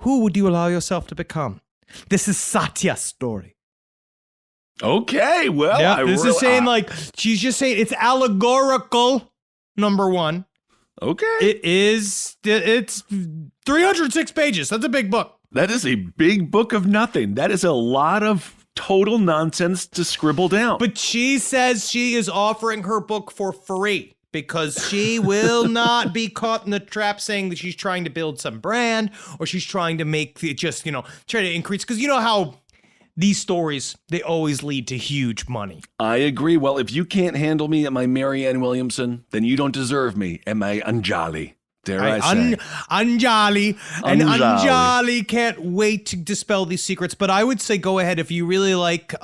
who would you allow yourself to become? This is Satya's story. Okay, well, Yeah, this is saying like she's just saying it's allegorical. Number one. Okay. It's 306 pages. That's a big book. That is a big book of nothing. That is a lot of total nonsense to scribble down. But she says she is offering her book for free because she will not be caught in the trap saying that she's trying to build some brand or she's trying to make it just, try to increase. Because you know how these stories, they always lead to huge money. I agree. Well, if you can't handle me at my Marianne Williamson, then you don't deserve me at my Anjali. Dare I say. Anjali. And Anjali can't wait to dispel these secrets. But I would say go ahead if you really like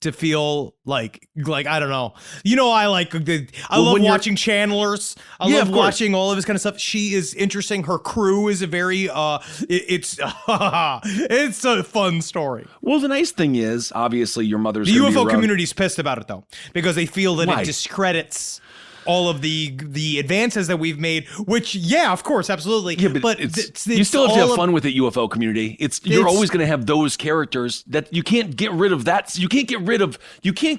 to feel like I don't know. I love watching channelers. I love watching all of this kind of stuff. She is interesting. Her crew is a very it's a fun story. Well, the nice thing is, obviously, your mother's the UFO community's pissed about it though because they feel that Why? It discredits all of the advances that we've made, which, yeah, of course, absolutely. Yeah, but you still have to have fun with the UFO community. You're always going to have those characters that you can't get rid of. You can't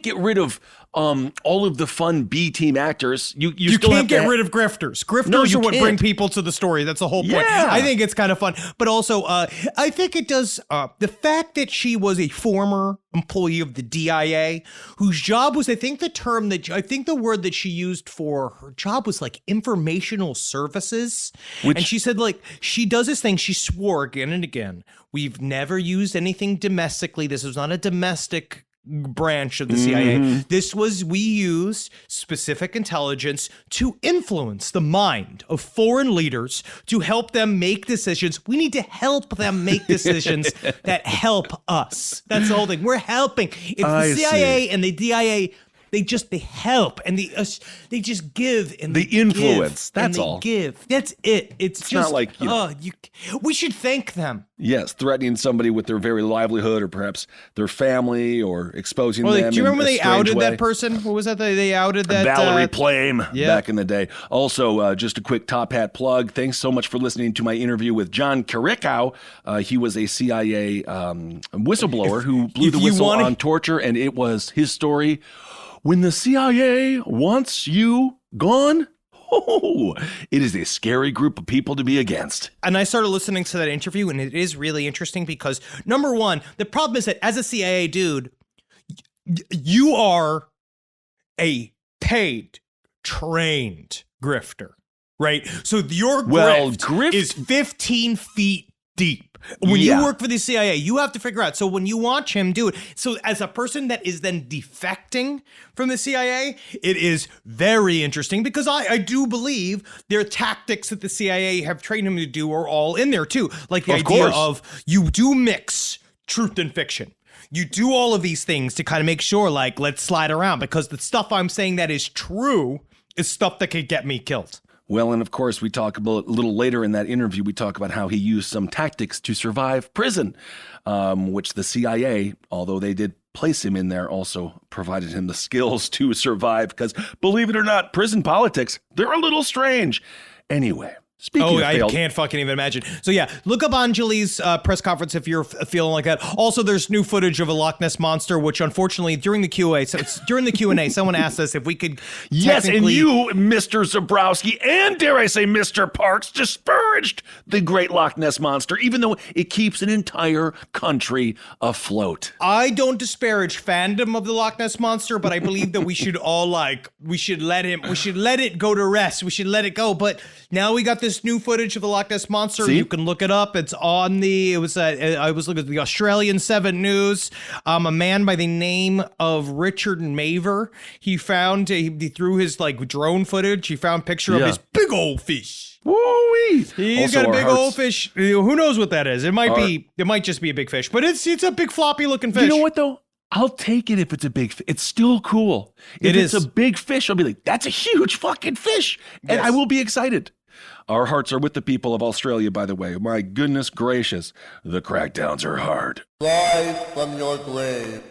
get rid of all of the fun B team actors. You still can't get rid of grifters. Grifters are what bring people to the story. That's the whole point. Yeah. I think it's kind of fun, but also I think it does. The fact that she was a former employee of the DIA, whose job was, I think the word that she used for her job was like informational services. And she said she does this thing. She swore again and again, we've never used anything domestically. This was not a domestic branch of the CIA. We used specific intelligence to influence the mind of foreign leaders to help them make decisions. We need to help them make decisions that help us. That's the whole thing. We're helping. It's the CIA and the DIA. They help and they just give and the influence. Give, that's and all. Give. That's it. It's just not like we should thank them. Yes, threatening somebody with their very livelihood, or perhaps their family, or exposing them. Do you remember in a they outed way. that person? What was that? They outed that Valerie Plame back in the day. Also, just a quick top hat plug. Thanks so much for listening to my interview with John Carrico. He was a CIA whistleblower who blew the whistle on torture, and it was his story. When the CIA wants you gone, it is a scary group of people to be against. And I started listening to that interview, and it is really interesting because, number one, the problem is that as a CIA dude, you are a paid, trained grifter, right? So your grift is 15 feet deep. When you work for the CIA, you have to figure out. So when you watch him do it, so as a person that is then defecting from the CIA, it is very interesting because I do believe their tactics that the CIA have trained him to do are all in there too. Like the idea of you do mix truth and fiction. You do all of these things to kind of make sure, let's slide around because the stuff I'm saying that is true is stuff that could get me killed. Well, and of course, we talk about a little later in that interview, we talk about how he used some tactics to survive prison, which the CIA, although they did place him in there, also provided him the skills to survive. Because believe it or not, prison politics, they're a little strange. Anyway. Speaking of I can't fucking even imagine. So yeah, look up Anjali's press conference if you're feeling like that. Also, there's new footage of a Loch Ness monster, which unfortunately during the Q&A, someone asked us if we could. Yes, and you, Mr. Zabrowski, and dare I say, Mr. Parks, disparaged the great Loch Ness monster, even though it keeps an entire country afloat. I don't disparage fandom of the Loch Ness monster, but I believe that we should all we should let it go to rest. We should let it go. But now we got this new footage of the Loch Ness monster. See? You can look it up. It's on I was looking at the Australian 7 News. A man by the name of Richard Maver, he through his drone footage, he found a picture of his big old fish. Woo-wee. He's got a big old fish. Who knows what that is? It might just be a big fish, but it's a big floppy looking fish. You know what though? I'll take it if it's a big fish. It's still cool. If it's a big fish, I'll be like, that's a huge fucking fish. And I will be excited. Our hearts are with the people of Australia, by the way. My goodness gracious, the crackdowns are hard. Rise from your grave.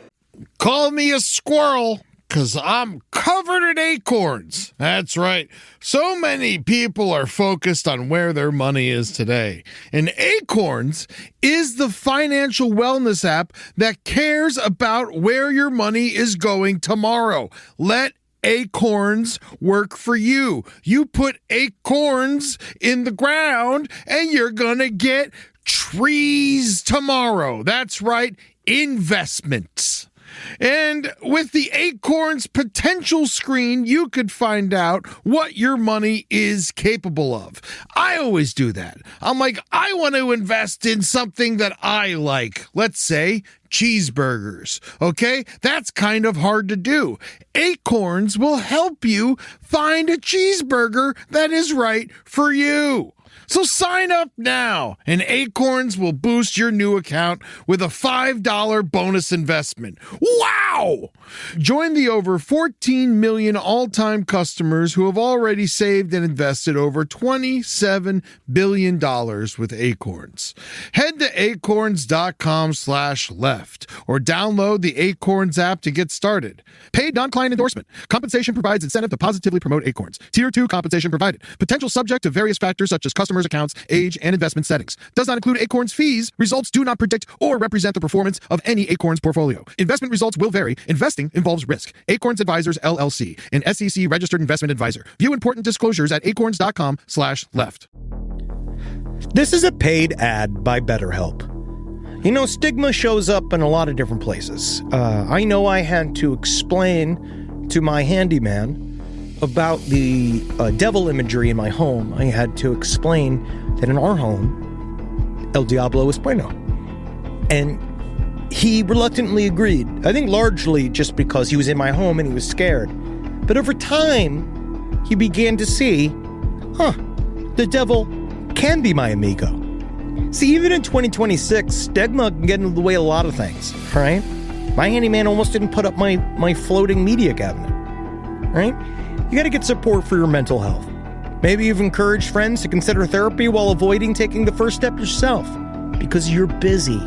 Call me a squirrel, 'cause I'm covered in acorns. That's right. So many people are focused on where their money is today. And Acorns is the financial wellness app that cares about where your money is going tomorrow. Let Acorns work for you. You put acorns in the ground and you're gonna get trees tomorrow. That's right, investments. And with the Acorns potential screen, you could find out what your money is capable of. I always do that. I'm like, I want to invest in something that I like. Let's say cheeseburgers. Okay? That's kind of hard to do. Acorns will help you find a cheeseburger that is right for you. So sign up now, and Acorns will boost your new account with a $5 bonus investment. Wow! Join the over 14 million all-time customers who have already saved and invested over $27 billion with Acorns. Head to acorns.com/left or download the Acorns app to get started. Paid non-client endorsement. Compensation provides incentive to positively promote Acorns. Tier 2 compensation provided. Potential subject to various factors such as customers' accounts, age, and investment settings. Does not include Acorns fees. Results do not predict or represent the performance of any Acorns portfolio. Investment results will vary. Investing involves risk. Acorns Advisors, LLC, an SEC registered investment advisor. View important disclosures at acorns.com/left. This is a paid ad by BetterHelp. You know, stigma shows up in a lot of different places. I know I had to explain to my handyman about the devil imagery in my home. I had to explain that in our home, El Diablo es bueno. And he reluctantly agreed. I think largely just because he was in my home and he was scared. But over time, he began to see, the devil can be my amigo. See, even in 2026, stigma can get in the way of a lot of things, right? My handyman almost didn't put up my floating media cabinet, right? You got to get support for your mental health. Maybe you've encouraged friends to consider therapy while avoiding taking the first step yourself because you're busy,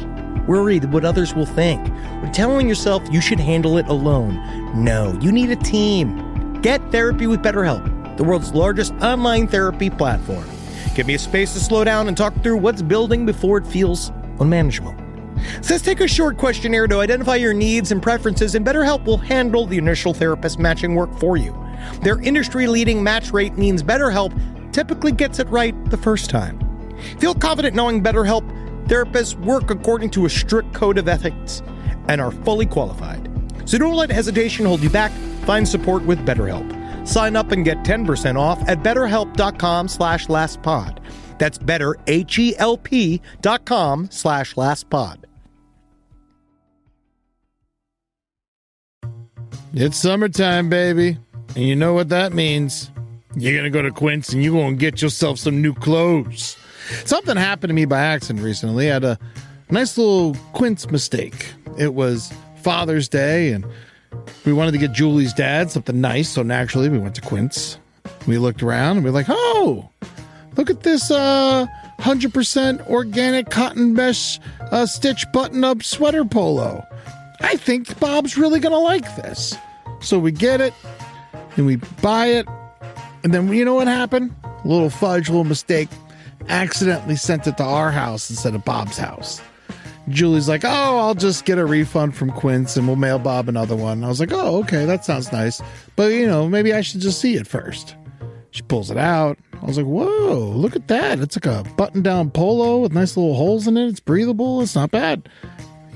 worried what others will think, or telling yourself you should handle it alone. No, you need a team. Get therapy with BetterHelp, the world's largest online therapy platform. Give me a space to slow down and talk through what's building before it feels unmanageable. Says take a short questionnaire to identify your needs and preferences, and BetterHelp will handle the initial therapist matching work for you. Their industry-leading match rate means BetterHelp typically gets it right the first time. Feel confident knowing BetterHelp therapists work according to a strict code of ethics and are fully qualified. So don't let hesitation hold you back. Find support with BetterHelp. Sign up and get 10% off at betterhelp.com/lastpod. That's betterhelp.com/lastpod. It's summertime, baby. And you know what that means. You're going to go to Quince and you're going to get yourself some new clothes. Something happened to me by accident recently. I had a nice little Quince mistake. It was Father's Day and we wanted to get Julie's dad something nice. So naturally we went to Quince. We looked around and we were like, oh, look at this 100% organic cotton mesh stitch button-up sweater polo. I think Bob's really going to like this. So we get it and we buy it. And then you know what happened? A little fudge, a little mistake. Accidentally sent it to our house instead of Bob's house. Julie's like, oh, I'll just get a refund from Quince and we'll mail Bob another one. I was like, oh, okay, that sounds nice. But, you know, maybe I should just see it first. She pulls it out. I was like, whoa, look at that. It's like a button-down polo with nice little holes in it. It's breathable. It's not bad.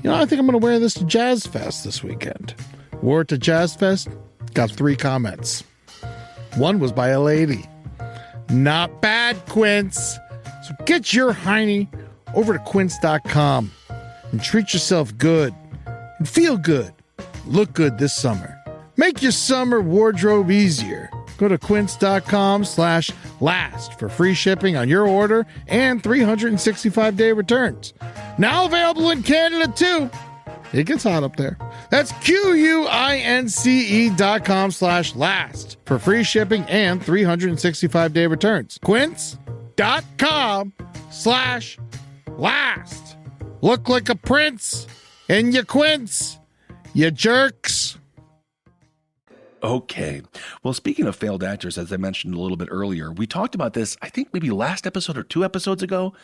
You know, I think I'm going to wear this to Jazz Fest this weekend. Wore it to Jazz Fest. Got 3 comments. One was by a lady. Not bad, Quince. So get your hiney over to quince.com and treat yourself good and feel good. Look good this summer. Make your summer wardrobe easier. Go to quince.com/last for free shipping on your order and 365-day returns. Now available in Canada too. It gets hot up there. That's QUINCE.com/last for free shipping and 365-day returns. Quince.com/last. Look like a prince in your Quince, you jerks. Okay. Well, speaking of failed actors, as I mentioned a little bit earlier, we talked about this, I think maybe last episode or 2 episodes ago.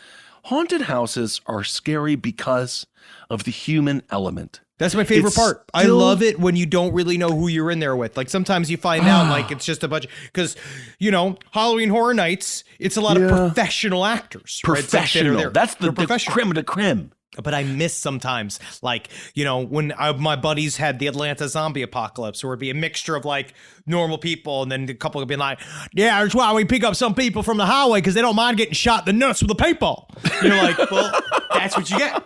Haunted houses are scary because of the human element. That's my favorite part. I love it when you don't really know who you're in there with. Like sometimes you find out like it's just a bunch because, Halloween Horror Nights, it's a lot of professional actors. Professional. Right? That's the professional. creme de creme. But I miss sometimes, like, when my buddies had the Atlanta zombie apocalypse, where it'd be a mixture of like normal people, and then a couple would be like, yeah, that's why we pick up some people from the highway because they don't mind getting shot in the nuts with a paintball. You're like, well, that's what you get.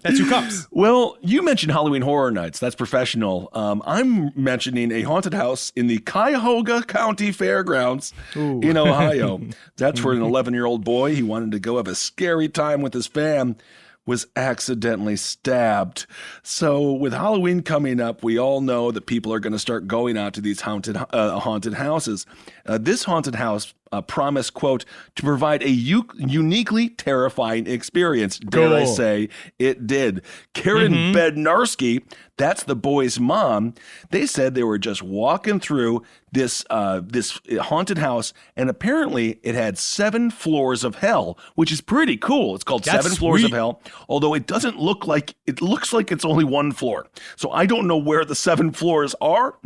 That's who comes. Well, you mentioned Halloween Horror Nights. That's professional. I'm mentioning a haunted house in the Cuyahoga County Fairgrounds in Ohio. That's where an 11-year-old boy, he wanted to go have a scary time with his fam, was accidentally stabbed. So with Halloween coming up, we all know that people are going to start going out to these haunted houses. This haunted house promised, quote, to provide a uniquely terrifying experience. Dare I say, it did. Karen Bednarski, that's the boy's mom, they said they were just walking through this haunted house, and apparently it had 7 floors of hell, which is pretty cool. It's called That's 7 Floors of sweet. Hell, although it doesn't look like, it looks like it's only 1 floor. So I don't know where the 7 floors are.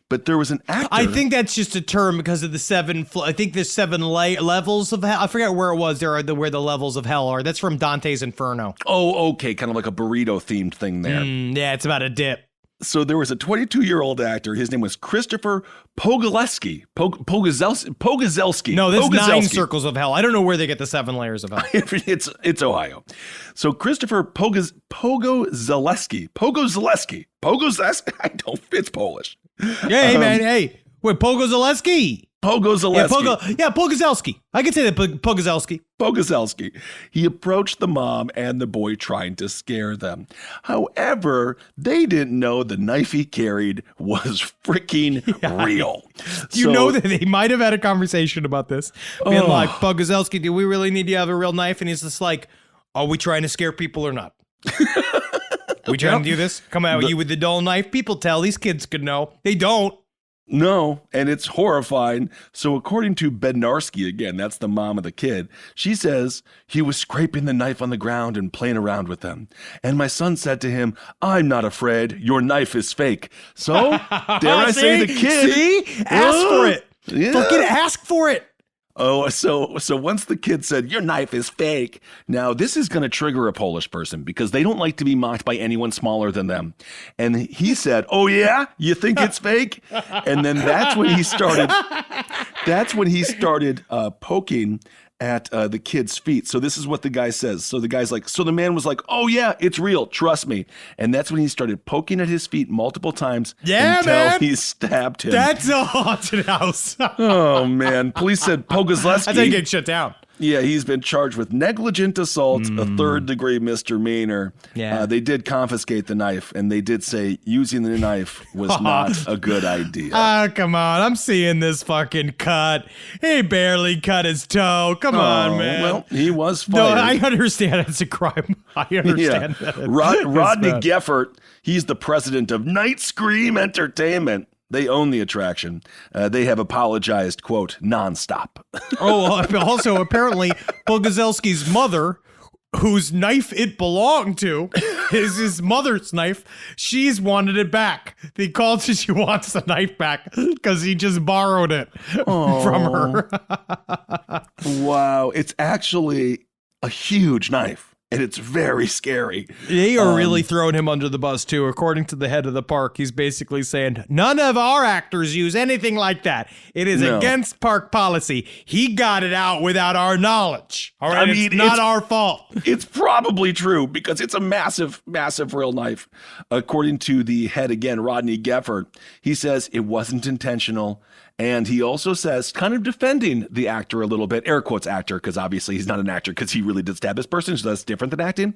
But there was an actor. I think that's just a term because of the 7. I think there's 7 levels of hell. I forget where it was. Where the levels of hell are. That's from Dante's Inferno. Oh, okay. Kind of like a burrito themed thing there. Yeah, it's about a dip. So there was a 22-year-old actor. His name was Christopher Pogaleski. Pogazelski. No, that's 9 Pogazelski. circles of hell. I don't know where they get the 7 layers of hell. It's Ohio. So Christopher Pogozaleski. It's Polish. Yeah, hey, man, hey. Wait, Pogozaleski. Pogozaleski. Pogazelski. I can say that, Pogazelski. Pogazelski. He approached the mom and the boy trying to scare them. However, they didn't know the knife he carried was freaking real. You know that they might have had a conversation about this. Being like, Pogazelski, do we really need to have a real knife? And he's just like, are we trying to scare people or not? We trying to do this? Come out with you with the dull knife? People tell these kids could know. They don't. No, and it's horrifying. So according to Bednarski, again, that's the mom of the kid, she says he was scraping the knife on the ground and playing around with them. And my son said to him, I'm not afraid. Your knife is fake. So, dare I say the kid. See? Ask for it. Yeah. Fucking ask for it. Oh, so once the kid said, your knife is fake, now this is going to trigger a Polish person because they don't like to be mocked by anyone smaller than them. And he said, oh yeah, you think it's fake? And then that's when he started poking at the kid's feet. So this is what the guy says. So the guy's like, so the man was like, oh yeah, it's real. Trust me. And that's when he started poking at his feet multiple times until he stabbed him. That's a haunted house. Oh man. Police said Pogozleski. That's how you get shut down. Yeah, he's been charged with negligent assault, a 3rd-degree misdemeanor. Yeah. They did confiscate the knife, and they did say using the knife was not a good idea. Oh, come on. I'm seeing this fucking cut. He barely cut his toe. Come on, man. Well, he was No, fired. I understand it's a crime. I understand that. Rodney bad. Geffert, he's the president of Night Scream Entertainment. They own the attraction. They have apologized, quote, nonstop. Also, apparently, Pogazelski's mother, whose knife it belonged to, is his mother's knife. She's wanted it back. He called and she wants the knife back because he just borrowed it from her. Wow. It's actually a huge knife. And it's very scary. They are really throwing him under the bus, too. According to the head of the park, he's basically saying, none of our actors use anything like that. It is against park policy. He got it out without our knowledge. All right, it's not our fault. It's probably true because it's a massive, massive real knife. According to the head again, Rodney Geffert, he says it wasn't intentional And he also says, kind of defending the actor a little bit, air quotes actor, because obviously he's not an actor because he really did stab this person, so that's different than acting.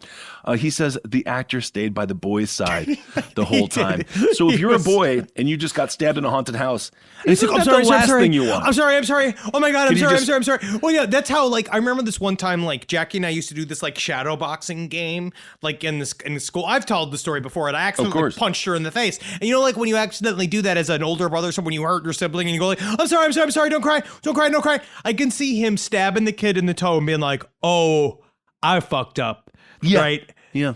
He says the actor stayed by the boy's side the whole time. So if you're a boy and you just got stabbed in a haunted house, it's the last thing you want. I'm sorry. Oh my God, I'm sorry. Well, yeah, that's how, like, I remember this one time, like, Jackie and I used to do this, like, shadow boxing game, like, in school. I've told the story before, and I accidentally punched her in the face. And you know, like, when you accidentally do that as an older brother, so when you hurt your sibling and you go like, I'm sorry, don't cry. I can see him stabbing the kid in the toe and being like, oh, I fucked up. Yeah. Right? Yeah.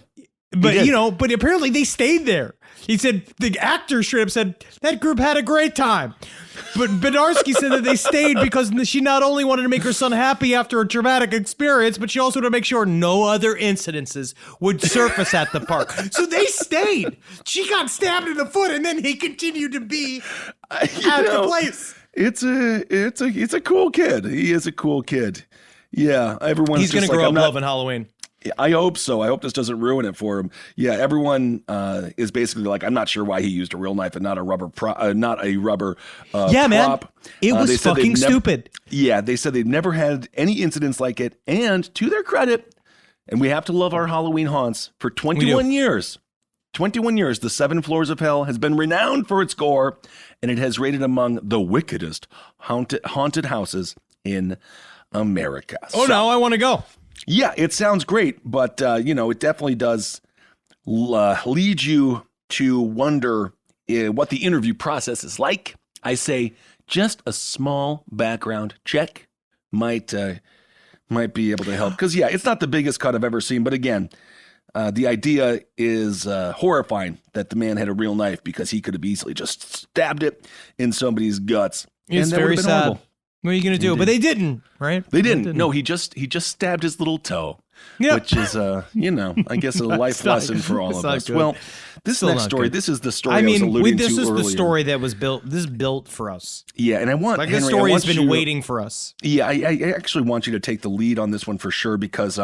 But, you know, but apparently they stayed there. He said, the actor straight up said, that group had a great time. But Bedarsky said that they stayed because she not only wanted to make her son happy after a traumatic experience, but she also wanted to make sure no other incidences would surface at the park. So they stayed. She got stabbed in the foot, and then he continued to be at the place. It's a cool kid. He is a cool kid. Yeah, everyone's He's going to grow up loving Halloween. I hope so. I hope this doesn't ruin it for him. Yeah, everyone is basically like, I'm not sure why he used a real knife and not a rubber prop. Yeah, man. It was fucking stupid. Yeah, they said they've never had any incidents like it. And to their credit, and we have to love our Halloween haunts, for 21 years. 21 years, the Seven Floors of Hell has been renowned for its gore, and it has rated among the wickedest haunted houses in America. Oh, now I want to go. Yeah, it sounds great, but, it definitely does lead you to wonder what the interview process is like. I say just a small background check might be able to help. Because, yeah, it's not the biggest cut I've ever seen. But, again, the idea is horrifying that the man had a real knife because he could have easily just stabbed it in somebody's guts. It's very sad. Horrible. What are you going to do? But they didn't, right? They didn't. No, he just stabbed his little toe, which is, I guess a life lesson for all of us. Good. Well, this next story, this is the story I was alluding to earlier. This is the story that was built. This is built for us. Yeah, and I want Henry, this story has been waiting for us. Yeah, I actually want you to take the lead on this one for sure because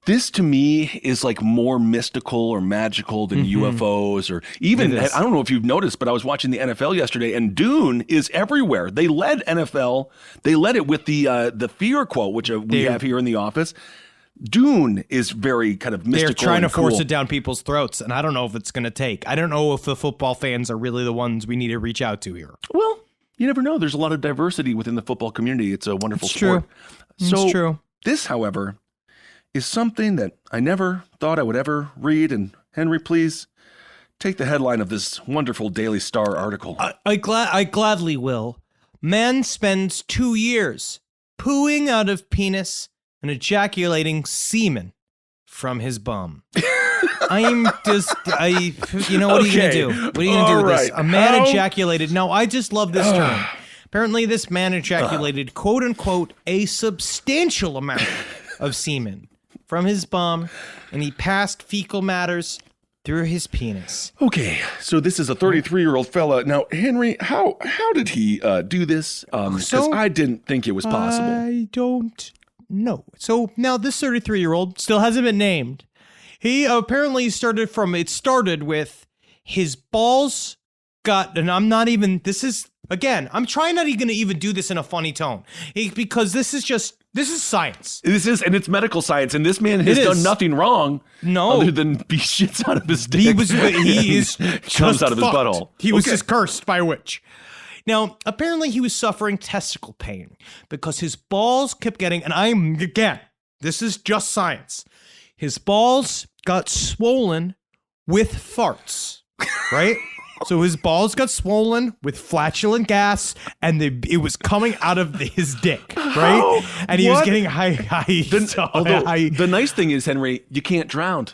this to me is like more mystical or magical than UFOs or even, I don't know if you've noticed, but I was watching the NFL yesterday and Dune is everywhere. They led it with the fear quote, which we have here in the office. Dune is very kind of mystical. They're trying to force it down people's throats, and I don't know if it's going to take. I don't know if the football fans are really the ones we need to reach out to here. Well, you never know. There's a lot of diversity within the football community. It's a wonderful sport. It's true. This, however, is something that I never thought I would ever read. And Henry, please take the headline of this wonderful Daily Star article. I gladly will. Man spends 2 years pooing out of penis and ejaculating semen from his bum. What are you going to do? What are you going to do with this? A man ejaculated. Now, I just love this term. Apparently, this man ejaculated, quote unquote, a substantial amount of semen from his bum, and he passed fecal matters through his penis. Okay, so this is a 33-year-old fella. Now, Henry, how did he do this? Because I didn't think it was possible. I don't know. So now this 33-year-old still hasn't been named. He apparently started with his balls got, and I'm not even, this is, again, I'm trying not even to even do this in a funny tone because this is science. And it's medical science, and this man has done nothing wrong. No, other than be shits out of his dick. He is comes out of his butthole. He was just cursed by a witch. Now, apparently, he was suffering testicle pain because his balls kept getting, and this is just science. His balls got swollen with farts, right? So his balls got swollen with flatulent gas, and it was coming out of his dick, right? And he was getting high. The nice thing is, Henry, you can't drown.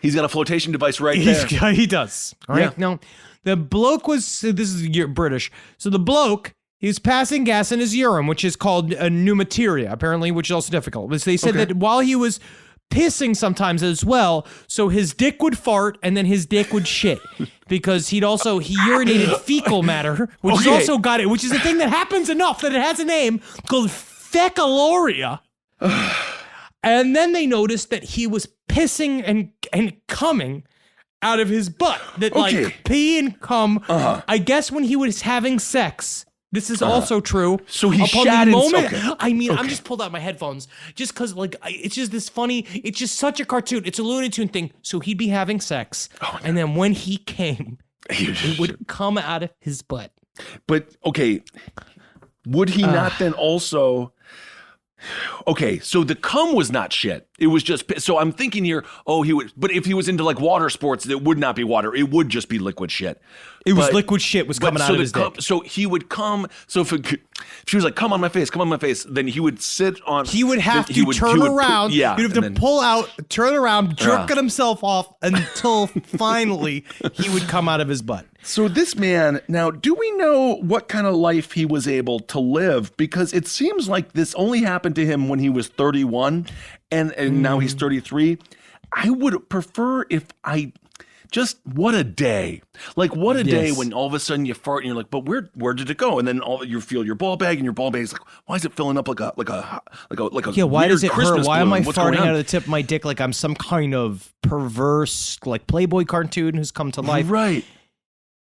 He's got a flotation device right there. He does. All right. Yeah. Now, the bloke this is British. So the bloke, he was passing gas in his urine, which is called a pneumateria, apparently, which is also difficult. But they said that while he was pissing sometimes as well, so his dick would fart and then his dick would shit because he urinated fecal matter, which is also which is a thing that happens enough that it has a name called fecaloria. And then they noticed that he was pissing and coming out of his butt that like pee and cum. I guess when he was having sex. This is also true. So he upon shat the in. moment. Okay. I mean, I'm just pulled out my headphones just because, like, it's just this funny. It's just such a cartoon. It's a Looney Tune thing. So he'd be having sex, and then when he came, it would come out of his butt. But okay, would he not then also? Okay, so the cum was not shit. It was just, so I'm thinking here, he would, but if he was into like water sports, it would not be water. It would just be liquid shit. It was liquid shit was coming out of his dick. So he would come, so if she was like, come on my face, then he would sit on. He would have to turn around. Yeah. He'd have to pull out, turn around, jerk at himself off until finally he would come out of his butt. So this man, now, do we know what kind of life he was able to live? Because it seems like this only happened to him when he was 31 and now he's 33. I would prefer if what a day. Like, what a day when all of a sudden you fart and you're like, but where did it go? And then you feel your ball bag and your ball bag's like, why is it filling up like a why does it Christmas hurt? Why am I balloon? What's going farting on? out of the tip of my dick like I'm some kind of perverse, like Playboy cartoon who's come to life? Right.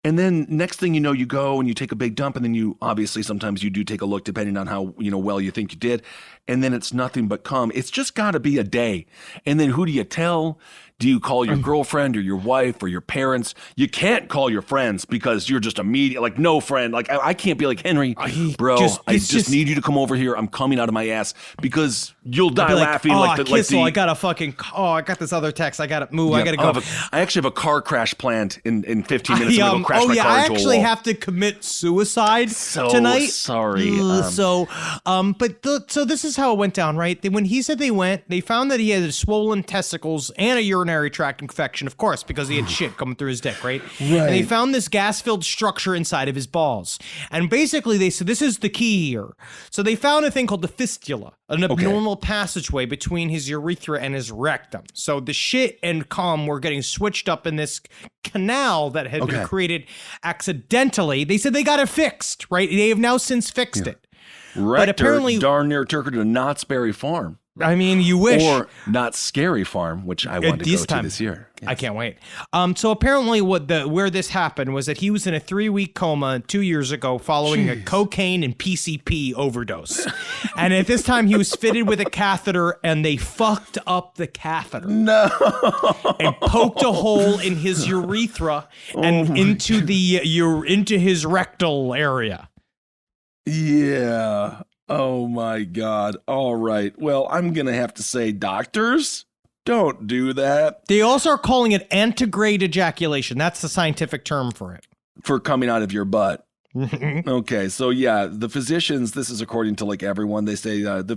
And then next thing you know, you go and you take a big dump, and then you obviously sometimes you do take a look depending on how well you think you did, and then it's nothing but cum. It's just got to be a day. And then who do you tell? Do you call your girlfriend or your wife or your parents? You can't call your friends because you're just immediate, like no friend. Like I can't be like, Henry, bro, I just need you to come over here. I'm coming out of my ass because you'll die laughing. I got this other text. I got to move. I got to go. I actually have a car crash planned in 15 minutes. I'm going to go crash my car I into a actually wall. have to commit suicide tonight. Sorry. So this is how it went down, right? When he said they found that he had swollen testicles and a urinary tract infection, of course, because he had shit coming through his dick, right? And they found this gas-filled structure inside of his balls. And basically they said, this is the key here. So they found a thing called the fistula, an abnormal passageway between his urethra and his rectum. So the shit and cum were getting switched up in this canal that had been created accidentally. They said they got it fixed, right? They have now since fixed it. But apparently darn near took her to Knott's Berry Farm. I mean, you wish. Or Not Scary Farm, which I want to go to this year. Yes. I can't wait. So apparently where this happened was that he was in a 3-week coma 2 years ago following a cocaine and PCP overdose. And at this time, he was fitted with a catheter, and they fucked up the catheter. No. And poked a hole in his urethra and into his rectal area. Yeah. Oh my God. All right. Well, I'm going to have to say, doctors, don't do that. They also are calling it antegrade ejaculation. That's the scientific term for it. For coming out of your butt. Okay, so yeah, the physicians, this is according to like everyone, they say the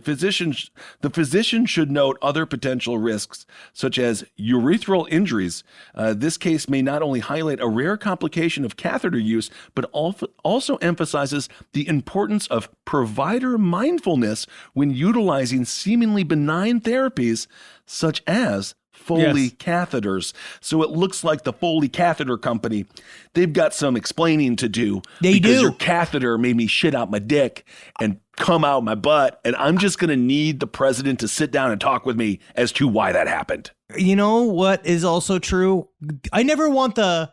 physician should note other potential risks such as urethral injuries. This case may not only highlight a rare complication of catheter use, but also emphasizes the importance of provider mindfulness when utilizing seemingly benign therapies such as Foley catheters. So it looks like the Foley Catheter Company, they've got some explaining to do. Because your catheter made me shit out my dick and come out my butt, and I'm just going to need the president to sit down and talk with me as to why that happened. You know what is also true? I never want the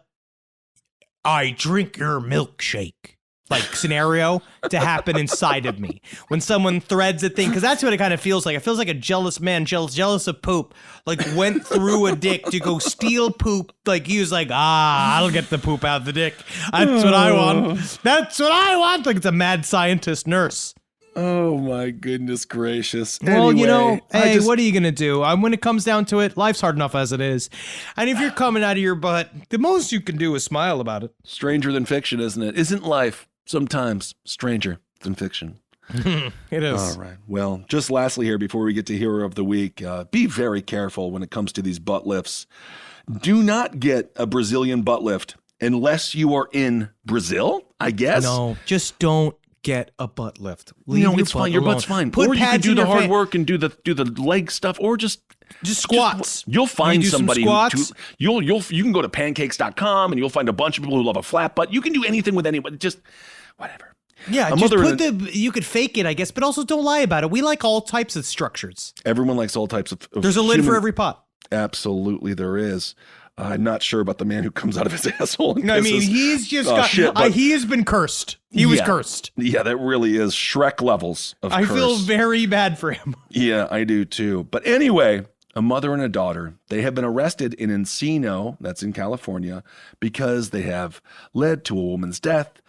I drink your milkshake like scenario to happen inside of me when someone threads a thing, because that's what it kind of feels like. It feels like a jealous man, jealous of poop, like went through a dick to go steal poop. Like he was like, I'll get the poop out of the dick. That's what I want. That's what I want. Like it's a mad scientist nurse. Oh my goodness gracious. Well, anyway, hey, what are you going to do? When it comes down to it, life's hard enough as it is. And if you're coming out of your butt, the most you can do is smile about it. Stranger than fiction, isn't it? Isn't life sometimes stranger than fiction? It is. All right. Well, just lastly here, before we get to Hero of the Week, be very careful when it comes to these butt lifts. Do not get a Brazilian butt lift unless you are in Brazil, I guess. No, just don't get a butt lift. It's fine. Your butt's fine. Or you can do the hard work and do the leg stuff, or just squats. You'll find somebody you can go to pancakes.com and you'll find a bunch of people who love a flat butt. You can do anything with anybody. Just whatever. Yeah, you could fake it, I guess, but also don't lie about it. We like all types of structures. Everyone likes all types of There's a lid for every pot. Absolutely there is. I'm not sure about the man who comes out of his asshole. And I mean, pisses. he's just he has been cursed. He was cursed. Yeah, that really is Shrek levels of I curse. feel very bad for him. Yeah, I do too. But anyway, a mother and a daughter, they have been arrested in Encino, that's in California, because they have led to a woman's death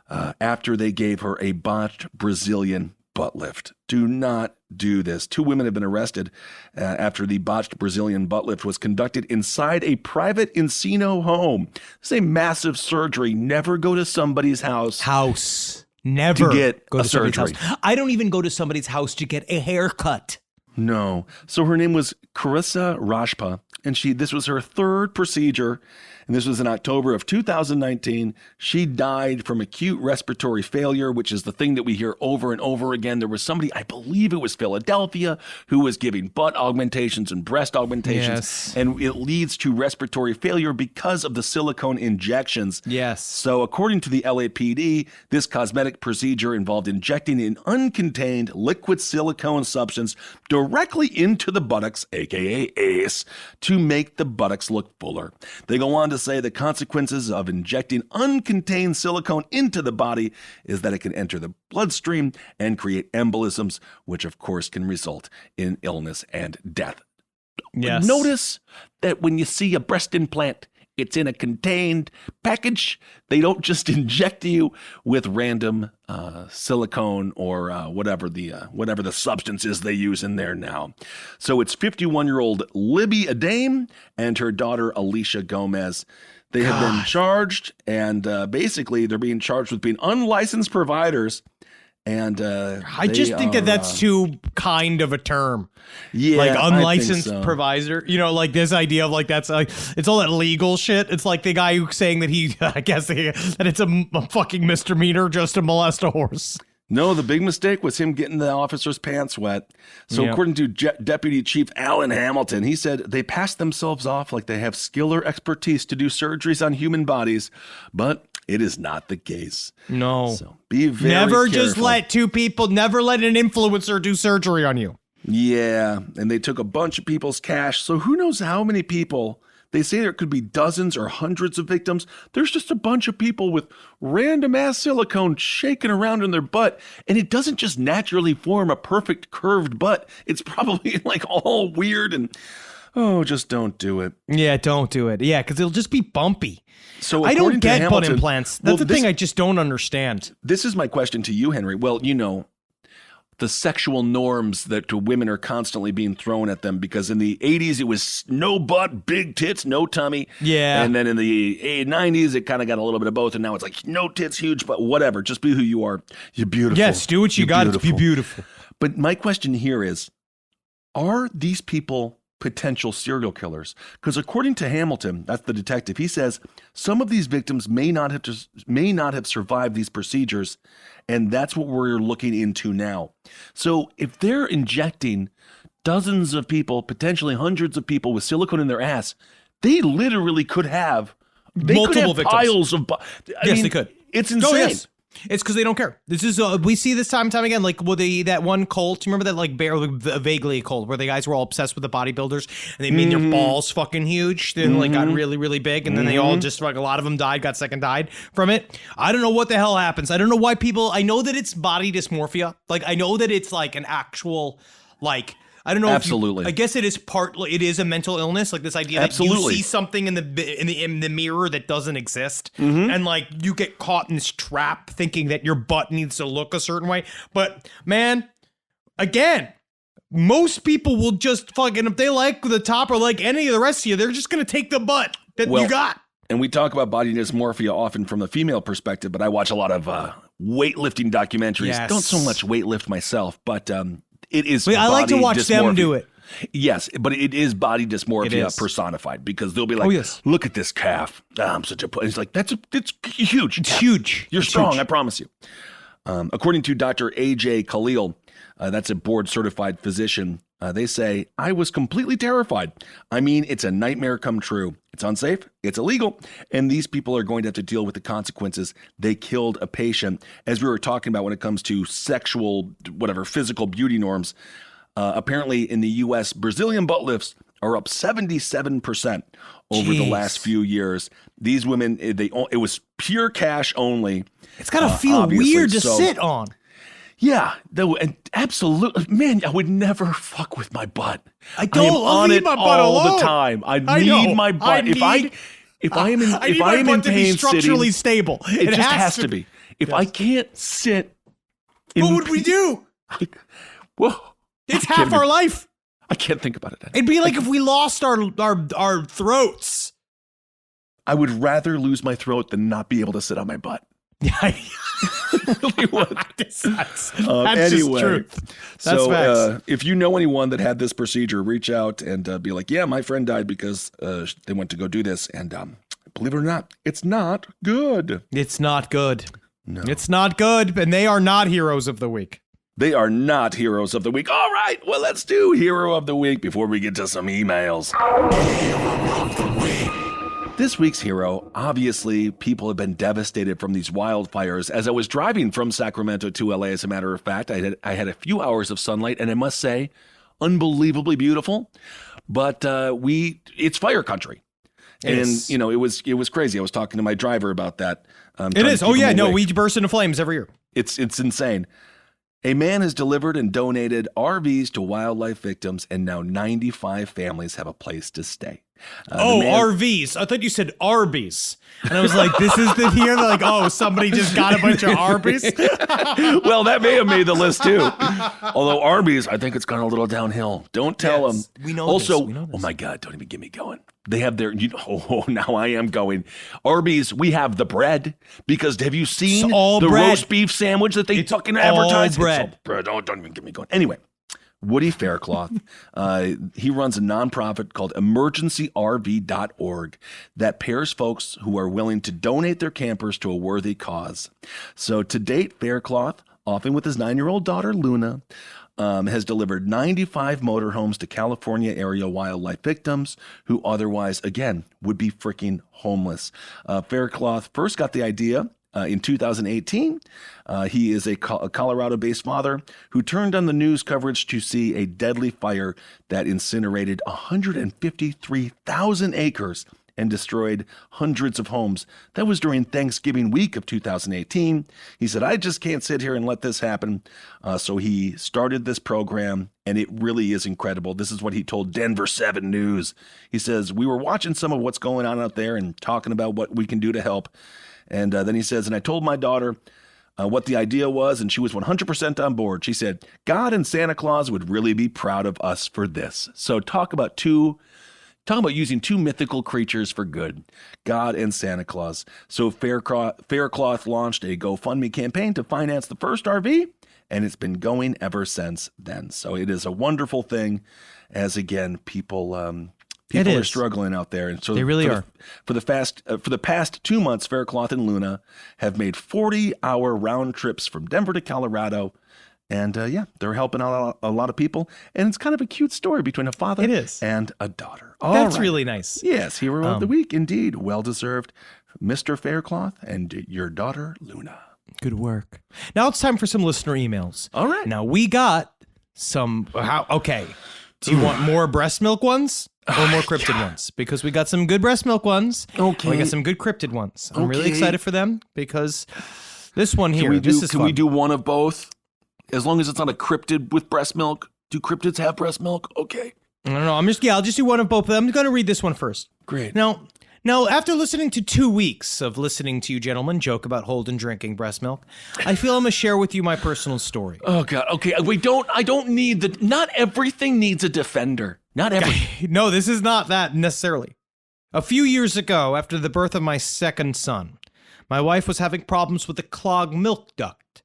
after they gave her a botched Brazilian butt lift. Do not do this. 2 women have been arrested after the botched Brazilian butt lift was conducted inside a private Encino home. This is a massive surgery. Never go to somebody's house. Never to get go a to somebody's surgery. house. I don't even go to somebody's house to get a haircut. No. So her name was Carissa Rashpa, and this was her 3rd procedure, and this was in October of 2019. She died from acute respiratory failure, which is the thing that we hear over and over again. There was somebody, I believe it was Philadelphia, who was giving butt augmentations and breast augmentations, Yes. and it leads to respiratory failure because of the silicone injections. Yes. So according to the LAPD, this cosmetic procedure involved injecting an uncontained liquid silicone substance directly into the buttocks, aka ace, to make the buttocks look fuller. They go on to say the consequences of injecting uncontained silicone into the body is that it can enter the bloodstream and create embolisms, which of course can result in illness and death. Yes. Notice that when you see a breast implant, it's in a contained package. They don't just inject you with random silicone or whatever the substance is they use in there now. So it's 51-year-old Libby Adame and her daughter Alicia Gomez. They have been charged, and basically they're being charged with being unlicensed providers. And I just think that's too kind of a term. Yeah, like I unlicensed think so. provider. You know, like this idea of like that's like it's all that legal shit. It's like the guy who's saying that that it's a fucking misdemeanor just to molest a horse. No, the big mistake was him getting the officer's pants wet. So according to Deputy Chief Alan Hamilton, he said they pass themselves off like they have skill or expertise to do surgeries on human bodies, but it is not the case. No. So be very Never careful. just never let an influencer do surgery on you. Yeah, and they took a bunch of people's cash. So who knows how many people. They say there could be dozens or hundreds of victims. There's just a bunch of people with random ass silicone shaking around in their butt, and it doesn't just naturally form a perfect curved butt. It's probably like all weird and just don't do it. Yeah, don't do it. Yeah, because it'll just be bumpy. So I don't according to get butt Hamilton- implants. That's well, the thing I just don't understand. This is my question to you, Henry. Well, you know, the sexual norms that women are constantly being thrown at them, because in the 80s it was no butt, big tits, no tummy. Yeah. And then in the 90s it kind of got a little bit of both, and now it's like no tits, huge butt, whatever. Just be who you are. You're beautiful. Yes, do what you You're got to be beautiful. But my question here is, are these people potential serial killers? Because according to Hamilton, that's the detective, he says some of these victims may not have survived these procedures, and that's what we're looking into now. So if they're injecting dozens of people, potentially hundreds of people with silicone in their ass, they literally could have Multiple victims. piles of. Yes, they could. It's insane. Oh, yes. It's because they don't care. This is we see this time and time again. Like that one cult. You remember that like vaguely cult where the guys were all obsessed with the bodybuilders and they made their balls fucking huge. Then like got really really big, and then they all just like a lot of them got sick and died from it. I don't know what the hell happens. I don't know why people. I know that it's body dysmorphia. Like I know that it's like an actual like. I don't know. Absolutely. I guess it is it is a mental illness, like this idea that Absolutely. you see something in the mirror that doesn't exist, and like you get caught in this trap thinking that your butt needs to look a certain way. But man, again, most people will just fucking, if they like the top or like any of the rest of you, they're just gonna take the butt that you got. And we talk about body dysmorphia often from the female perspective, but I watch a lot of weightlifting documentaries. Yes. Don't so much weightlift myself, but it is. I like to body watch them dysmorphia. do it. Yes, but it is body It dysmorphia is. personified, because they'll be like, Oh, yes. look at this calf. I'm such a. It's like, it's huge. It's huge. You're It's strong, huge. I promise you. According to Dr. AJ Khalil, that's a board certified physician, they say, I was completely terrified. I mean, it's a nightmare come true. It's unsafe, it's illegal, and these people are going to have to deal with the consequences. They killed a patient. As we were talking about when it comes to sexual, physical beauty norms, apparently in the U.S., Brazilian butt lifts are up 77% over the Jeez. last few years. These women, it was pure cash only. It's got to feel obviously. weird to So, sit on. Yeah, and absolutely, man. I would never fuck with my butt. I don't am on leave it my butt all alone. the time. I know. need my butt. If I am in, I need if my I am butt in to be Pain structurally City, stable. it just has to be. If I can't sit, What would we do? Well, It's half our life. I can't think about it. It'd be like if we lost our throats. I would rather lose my throat than not be able to sit on my butt. Yeah, Really would. that's just truth. That's facts. If you know anyone that had this procedure, reach out and be like, yeah, my friend died because they went to go do this. And believe it or not, it's not good. It's not good. No. It's not good, and they are not heroes of the week. They are not heroes of the week. All right, well, let's do hero of the week before we get to some emails. This week's hero, obviously, people have been devastated from these wildfires. As I was driving from Sacramento to LA, as a matter of fact, I had a few hours of sunlight, and I must say, unbelievably beautiful. But it's fire country. And, you know, it was crazy. I was talking to my driver about that. It is. Oh, yeah. No, we burst into flames every year. It's insane. A man has delivered and donated RVs to wildlife victims, and now 95 families have a place to stay. RVs. I thought you said Arby's. And I was like, this is the here. They're like, oh, somebody just got a bunch of Arby's. Well, that may have made the list too. Although Arby's, I think it's gone a little downhill. Don't tell them. We know also, this. We know this. Oh my God, don't even get me going. They have their, now I am going. Arby's, we have the bread, because have you seen the bread. roast beef sandwich that they fucking advertise? Bread. It's all bread. Oh, don't even get me going. Anyway. Woody Faircloth, he runs a nonprofit called emergencyrv.org that pairs folks who are willing to donate their campers to a worthy cause. So to date, Faircloth, often with his 9-year-old daughter, Luna, has delivered 95 motorhomes to California area wildlife victims who otherwise, again, would be freaking homeless. Faircloth first got the idea in 2018. He is a Colorado-based father who turned on the news coverage to see a deadly fire that incinerated 153,000 acres and destroyed hundreds of homes. That was during Thanksgiving week of 2018. He said, I just can't sit here and let this happen. So he started this program, and it really is incredible. This is what he told Denver 7 News. He says, we were watching some of what's going on out there and talking about what we can do to help. And then he says, and I told my daughter what the idea was, and she was 100% on board. She said, God and Santa Claus would really be proud of us for this. So talk about using two mythical creatures for good, God and Santa Claus. So Faircloth launched a GoFundMe campaign to finance the first RV, and it's been going ever since then. So it is a wonderful thing, as again, people are struggling out there, and so they really are. For the past 2 months, Faircloth and Luna have made 40-hour round trips from Denver to Colorado, and they're helping out a lot of people. And it's kind of a cute story between a father and a daughter. That's really nice. Yes, hero of the week, indeed, well deserved, Mr. Faircloth and your daughter Luna. Good work. Now it's time for some listener emails. All right. Now we got some. Okay. Do you want more breast milk ones? Or more cryptid ones, because we got some good breast milk ones. Okay. We got some good cryptid ones. I'm really excited for them, because this one here, Can we do one of both? As long as it's not a cryptid with breast milk. Do cryptids have breast milk? Okay. I don't know. I'll just do one of both of them. I'm going to read this one first. Great. Now, after listening to 2 weeks of listening to you gentlemen joke about Holden drinking breast milk, I feel I'm going to share with you my personal story. Oh, God. Okay. I don't need not everything needs a defender. Not everything. No, this is not that necessarily. A few years ago, after the birth of my second son, my wife was having problems with a clogged milk duct.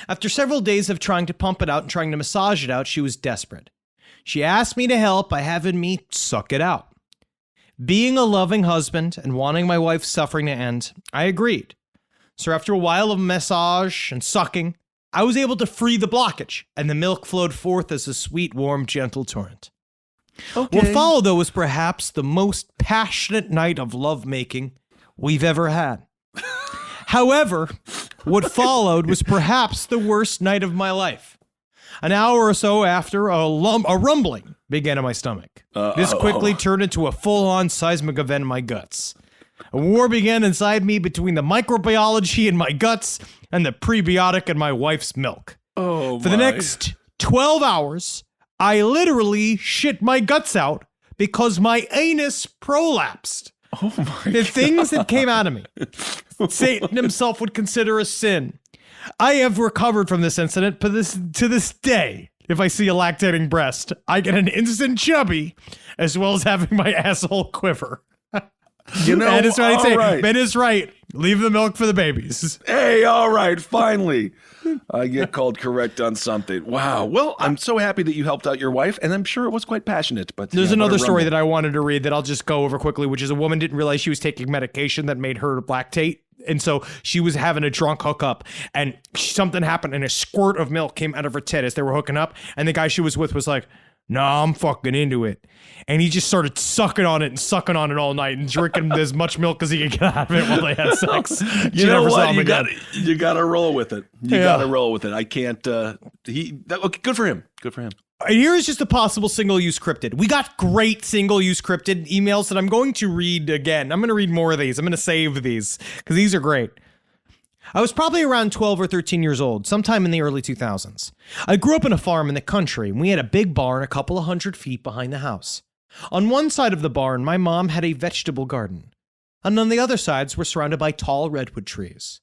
After several days of trying to pump it out and trying to massage it out, she was desperate. She asked me to help by having me suck it out. Being a loving husband and wanting my wife's suffering to end, I agreed. So after a while of massage and sucking, I was able to free the blockage, and the milk flowed forth as a sweet, warm, gentle torrent. Okay. What followed, though, was perhaps the most passionate night of lovemaking we've ever had. However, what followed was perhaps the worst night of my life. An hour or so after, a rumbling began in my stomach. This quickly turned into a full-on seismic event in my guts. A war began inside me between the microbiology in my guts and the prebiotic in my wife's milk. For the next 12 hours, I literally shit my guts out because my anus prolapsed. Oh my The things that came out of me, Satan himself would consider a sin. I have recovered from this incident, but to this day, if I see a lactating breast, I get an instant chubby, as well as having my asshole quiver. You know, Ben is right. all right. Ben is right. Leave the milk for the babies. Hey, all right, finally. I get called correct on something. Wow. Well, I'm so happy that you helped out your wife, and I'm sure it was quite passionate. But There's another story that I wanted to read that I'll just go over quickly, which is a woman didn't realize she was taking medication that made her lactate. And so she was having a drunk hookup, and something happened, and a squirt of milk came out of her tit as they were hooking up. And the guy she was with was like, "Nah, I'm fucking into it." And he just started sucking on it all night and drinking as much milk as he could get out of it while they had sex. You know what? You gotta roll with it. You gotta roll with it. I can't. Okay, good for him. Good for him. Here is just a possible single-use cryptid. We got great single-use cryptid emails that I'm going to read again. I'm going to read more of these. I'm going to save these because these are great. I was probably around 12 or 13 years old, sometime in the early 2000s. I grew up in a farm in the country, and we had a big barn a couple of 100 feet behind the house. On one side of the barn, my mom had a vegetable garden, and on the other sides were surrounded by tall redwood trees.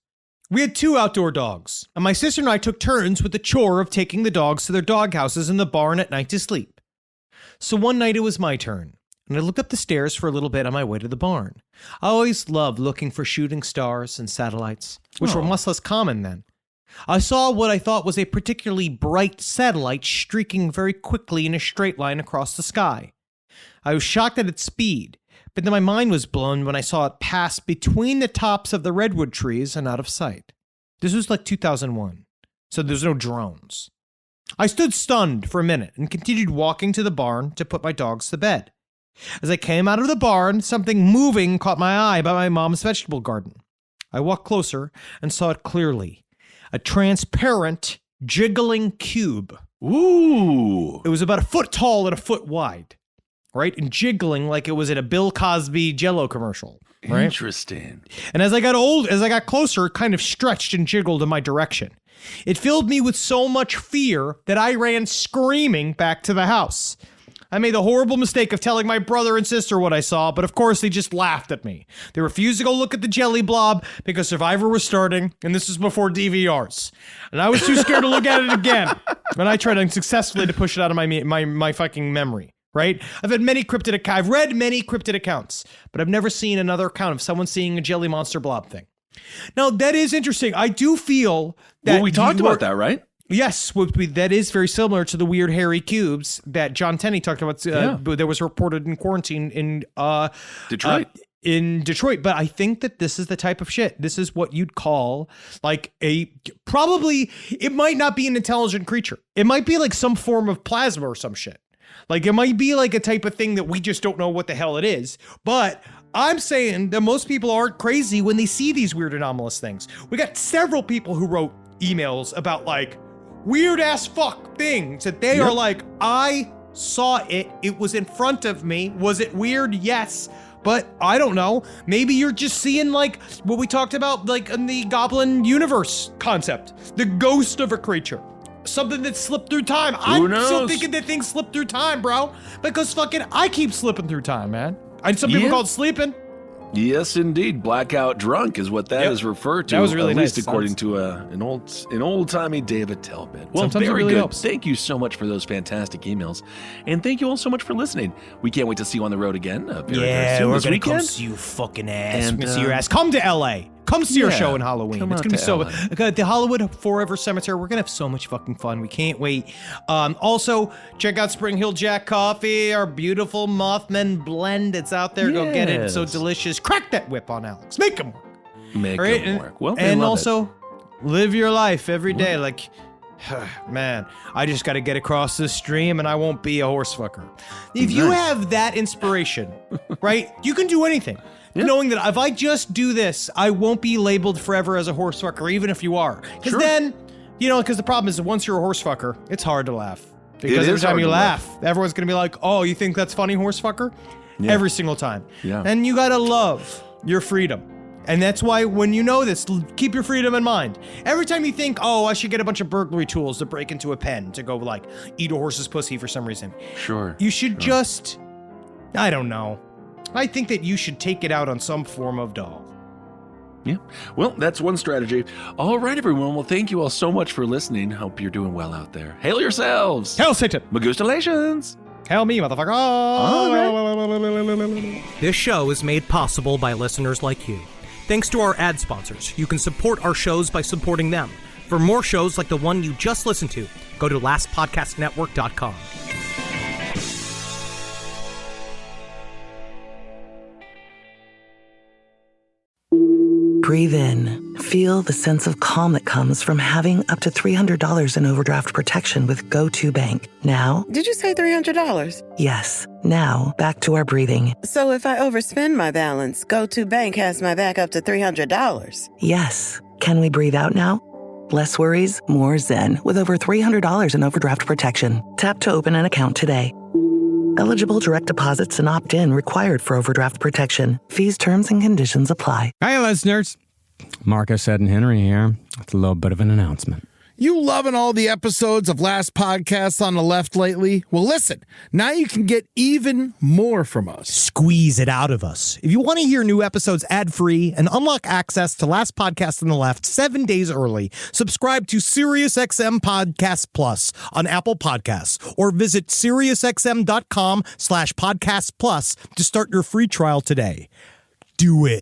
We had 2 outdoor dogs, and my sister and I took turns with the chore of taking the dogs to their dog houses in the barn at night to sleep. So one night it was my turn, and I looked up the stairs for a little bit on my way to the barn. I always loved looking for shooting stars and satellites, which were much less common then. I saw what I thought was a particularly bright satellite streaking very quickly in a straight line across the sky. I was shocked at its speed, but then my mind was blown when I saw it pass between the tops of the redwood trees and out of sight. This was like 2001, so there's no drones. I stood stunned for a minute and continued walking to the barn to put my dogs to bed. As I came out of the barn, something moving caught my eye by my mom's vegetable garden. I walked closer and saw it clearly. A transparent, jiggling cube. Ooh. It was about a foot tall and a foot wide. Right? And jiggling like it was in a Bill Cosby Jell-O commercial. Right? Interesting. And as I got closer, it kind of stretched and jiggled in my direction. It filled me with so much fear that I ran screaming back to the house. I made the horrible mistake of telling my brother and sister what I saw, but of course they just laughed at me. They refused to go look at the jelly blob because Survivor was starting, and this was before DVRs. And I was too scared to look at it again. And I tried unsuccessfully to push it out of my fucking memory. Right? I've read many cryptid accounts, but I've never seen another account of someone seeing a jelly monster blob thing. Now, that is interesting. I do feel that... Well, we talked about that, right? Yes, that is very similar to the weird hairy cubes that John Tenney talked about. That was reported in quarantine in Detroit. But I think that this is the type of shit. This is what you'd call like probably, it might not be an intelligent creature. It might be like some form of plasma or some shit. Like, it might be like a type of thing that we just don't know what the hell it is. But I'm saying that most people aren't crazy when they see these weird anomalous things. We got several people who wrote emails about like weird ass fuck things that they are like, I saw it. It was in front of me. Was it weird? Yes. But I don't know. Maybe you're just seeing like what we talked about like in the Goblin universe concept. The ghost of a creature. Something that slipped through time. I'm still thinking that things slip through time, bro. Because fucking I keep slipping through time, man. And some people call it sleeping. Yes, indeed. Blackout drunk is what that is referred to. That was really at nice. least according to an old-timey David Talbot. Well, Sometimes very it really good. helps. Thank you so much for those fantastic emails. And thank you all so much for listening. We can't wait to see you on the road again. Very soon we're this gonna weekend. come see you fucking ass. And, We're gonna see your ass. Come to LA. Come see our show in Halloween. come It's out gonna be to so LA. okay, the Hollywood Forever Cemetery. We're gonna have so much fucking fun. We can't wait. Also, check out Spring Hill Jack Coffee, our beautiful Mothman blend. It's out there. Go get it. It's so Yes. delicious. Crack that whip on Alex. Make him work. Make Right? them work. Well, and love it. also live your life every day. Like, man, I just got to get across this stream and I won't be a horse fucker. If you have that inspiration, right, you can do anything. Knowing that if I just do this, I won't be labeled forever as a horse fucker, even if you are. Because then You know, because the problem is that once you're a horse fucker, it's hard to laugh. Because every time hard you to laugh, everyone's going to be like, oh, you think that's funny, horse fucker? Yeah. Every single time. Yeah. And you got to love your freedom. And that's why when you know this, keep your freedom in mind. Every time you think, oh, I should get a bunch of burglary tools to break into a pen to go like eat a horse's pussy for some reason. Sure. You should just, I don't know. I think that you should take it out on some form of dog. Yeah. Well, that's one strategy. All right, everyone. Well, thank you all so much for listening. Hope you're doing well out there. Hail yourselves. Hail Satan. Magustalations. Hail me, motherfucker. This show is made possible by listeners like you. Thanks to our ad sponsors, you can support our shows by supporting them. For more shows like the one you just listened to, go to lastpodcastnetwork.com. Breathe in. Feel the sense of calm that comes from having up to $300 in overdraft protection with GoToBank. Now, Did you say $300? yes. Now, back to our breathing. So if I overspend my balance, GoToBank has my back up to $300. Yes. Can we breathe out now? Less worries, more zen with over $300 in overdraft protection. Tap to open an account today. Eligible direct deposits and opt-in required for overdraft protection. Fees, terms, and conditions apply. Hi, listeners. Marcus, Ed, and Henry here. It's a little bit of an announcement. You loving all the episodes of Last Podcast on the Left lately? Well, listen, now you can get even more from us. Squeeze it out of us. If you want to hear new episodes ad-free and unlock access to Last Podcast on the Left 7 days early, subscribe to SiriusXM Podcast Plus on Apple Podcasts or visit SiriusXM.com/Podcast Plus to start your free trial today. Do it.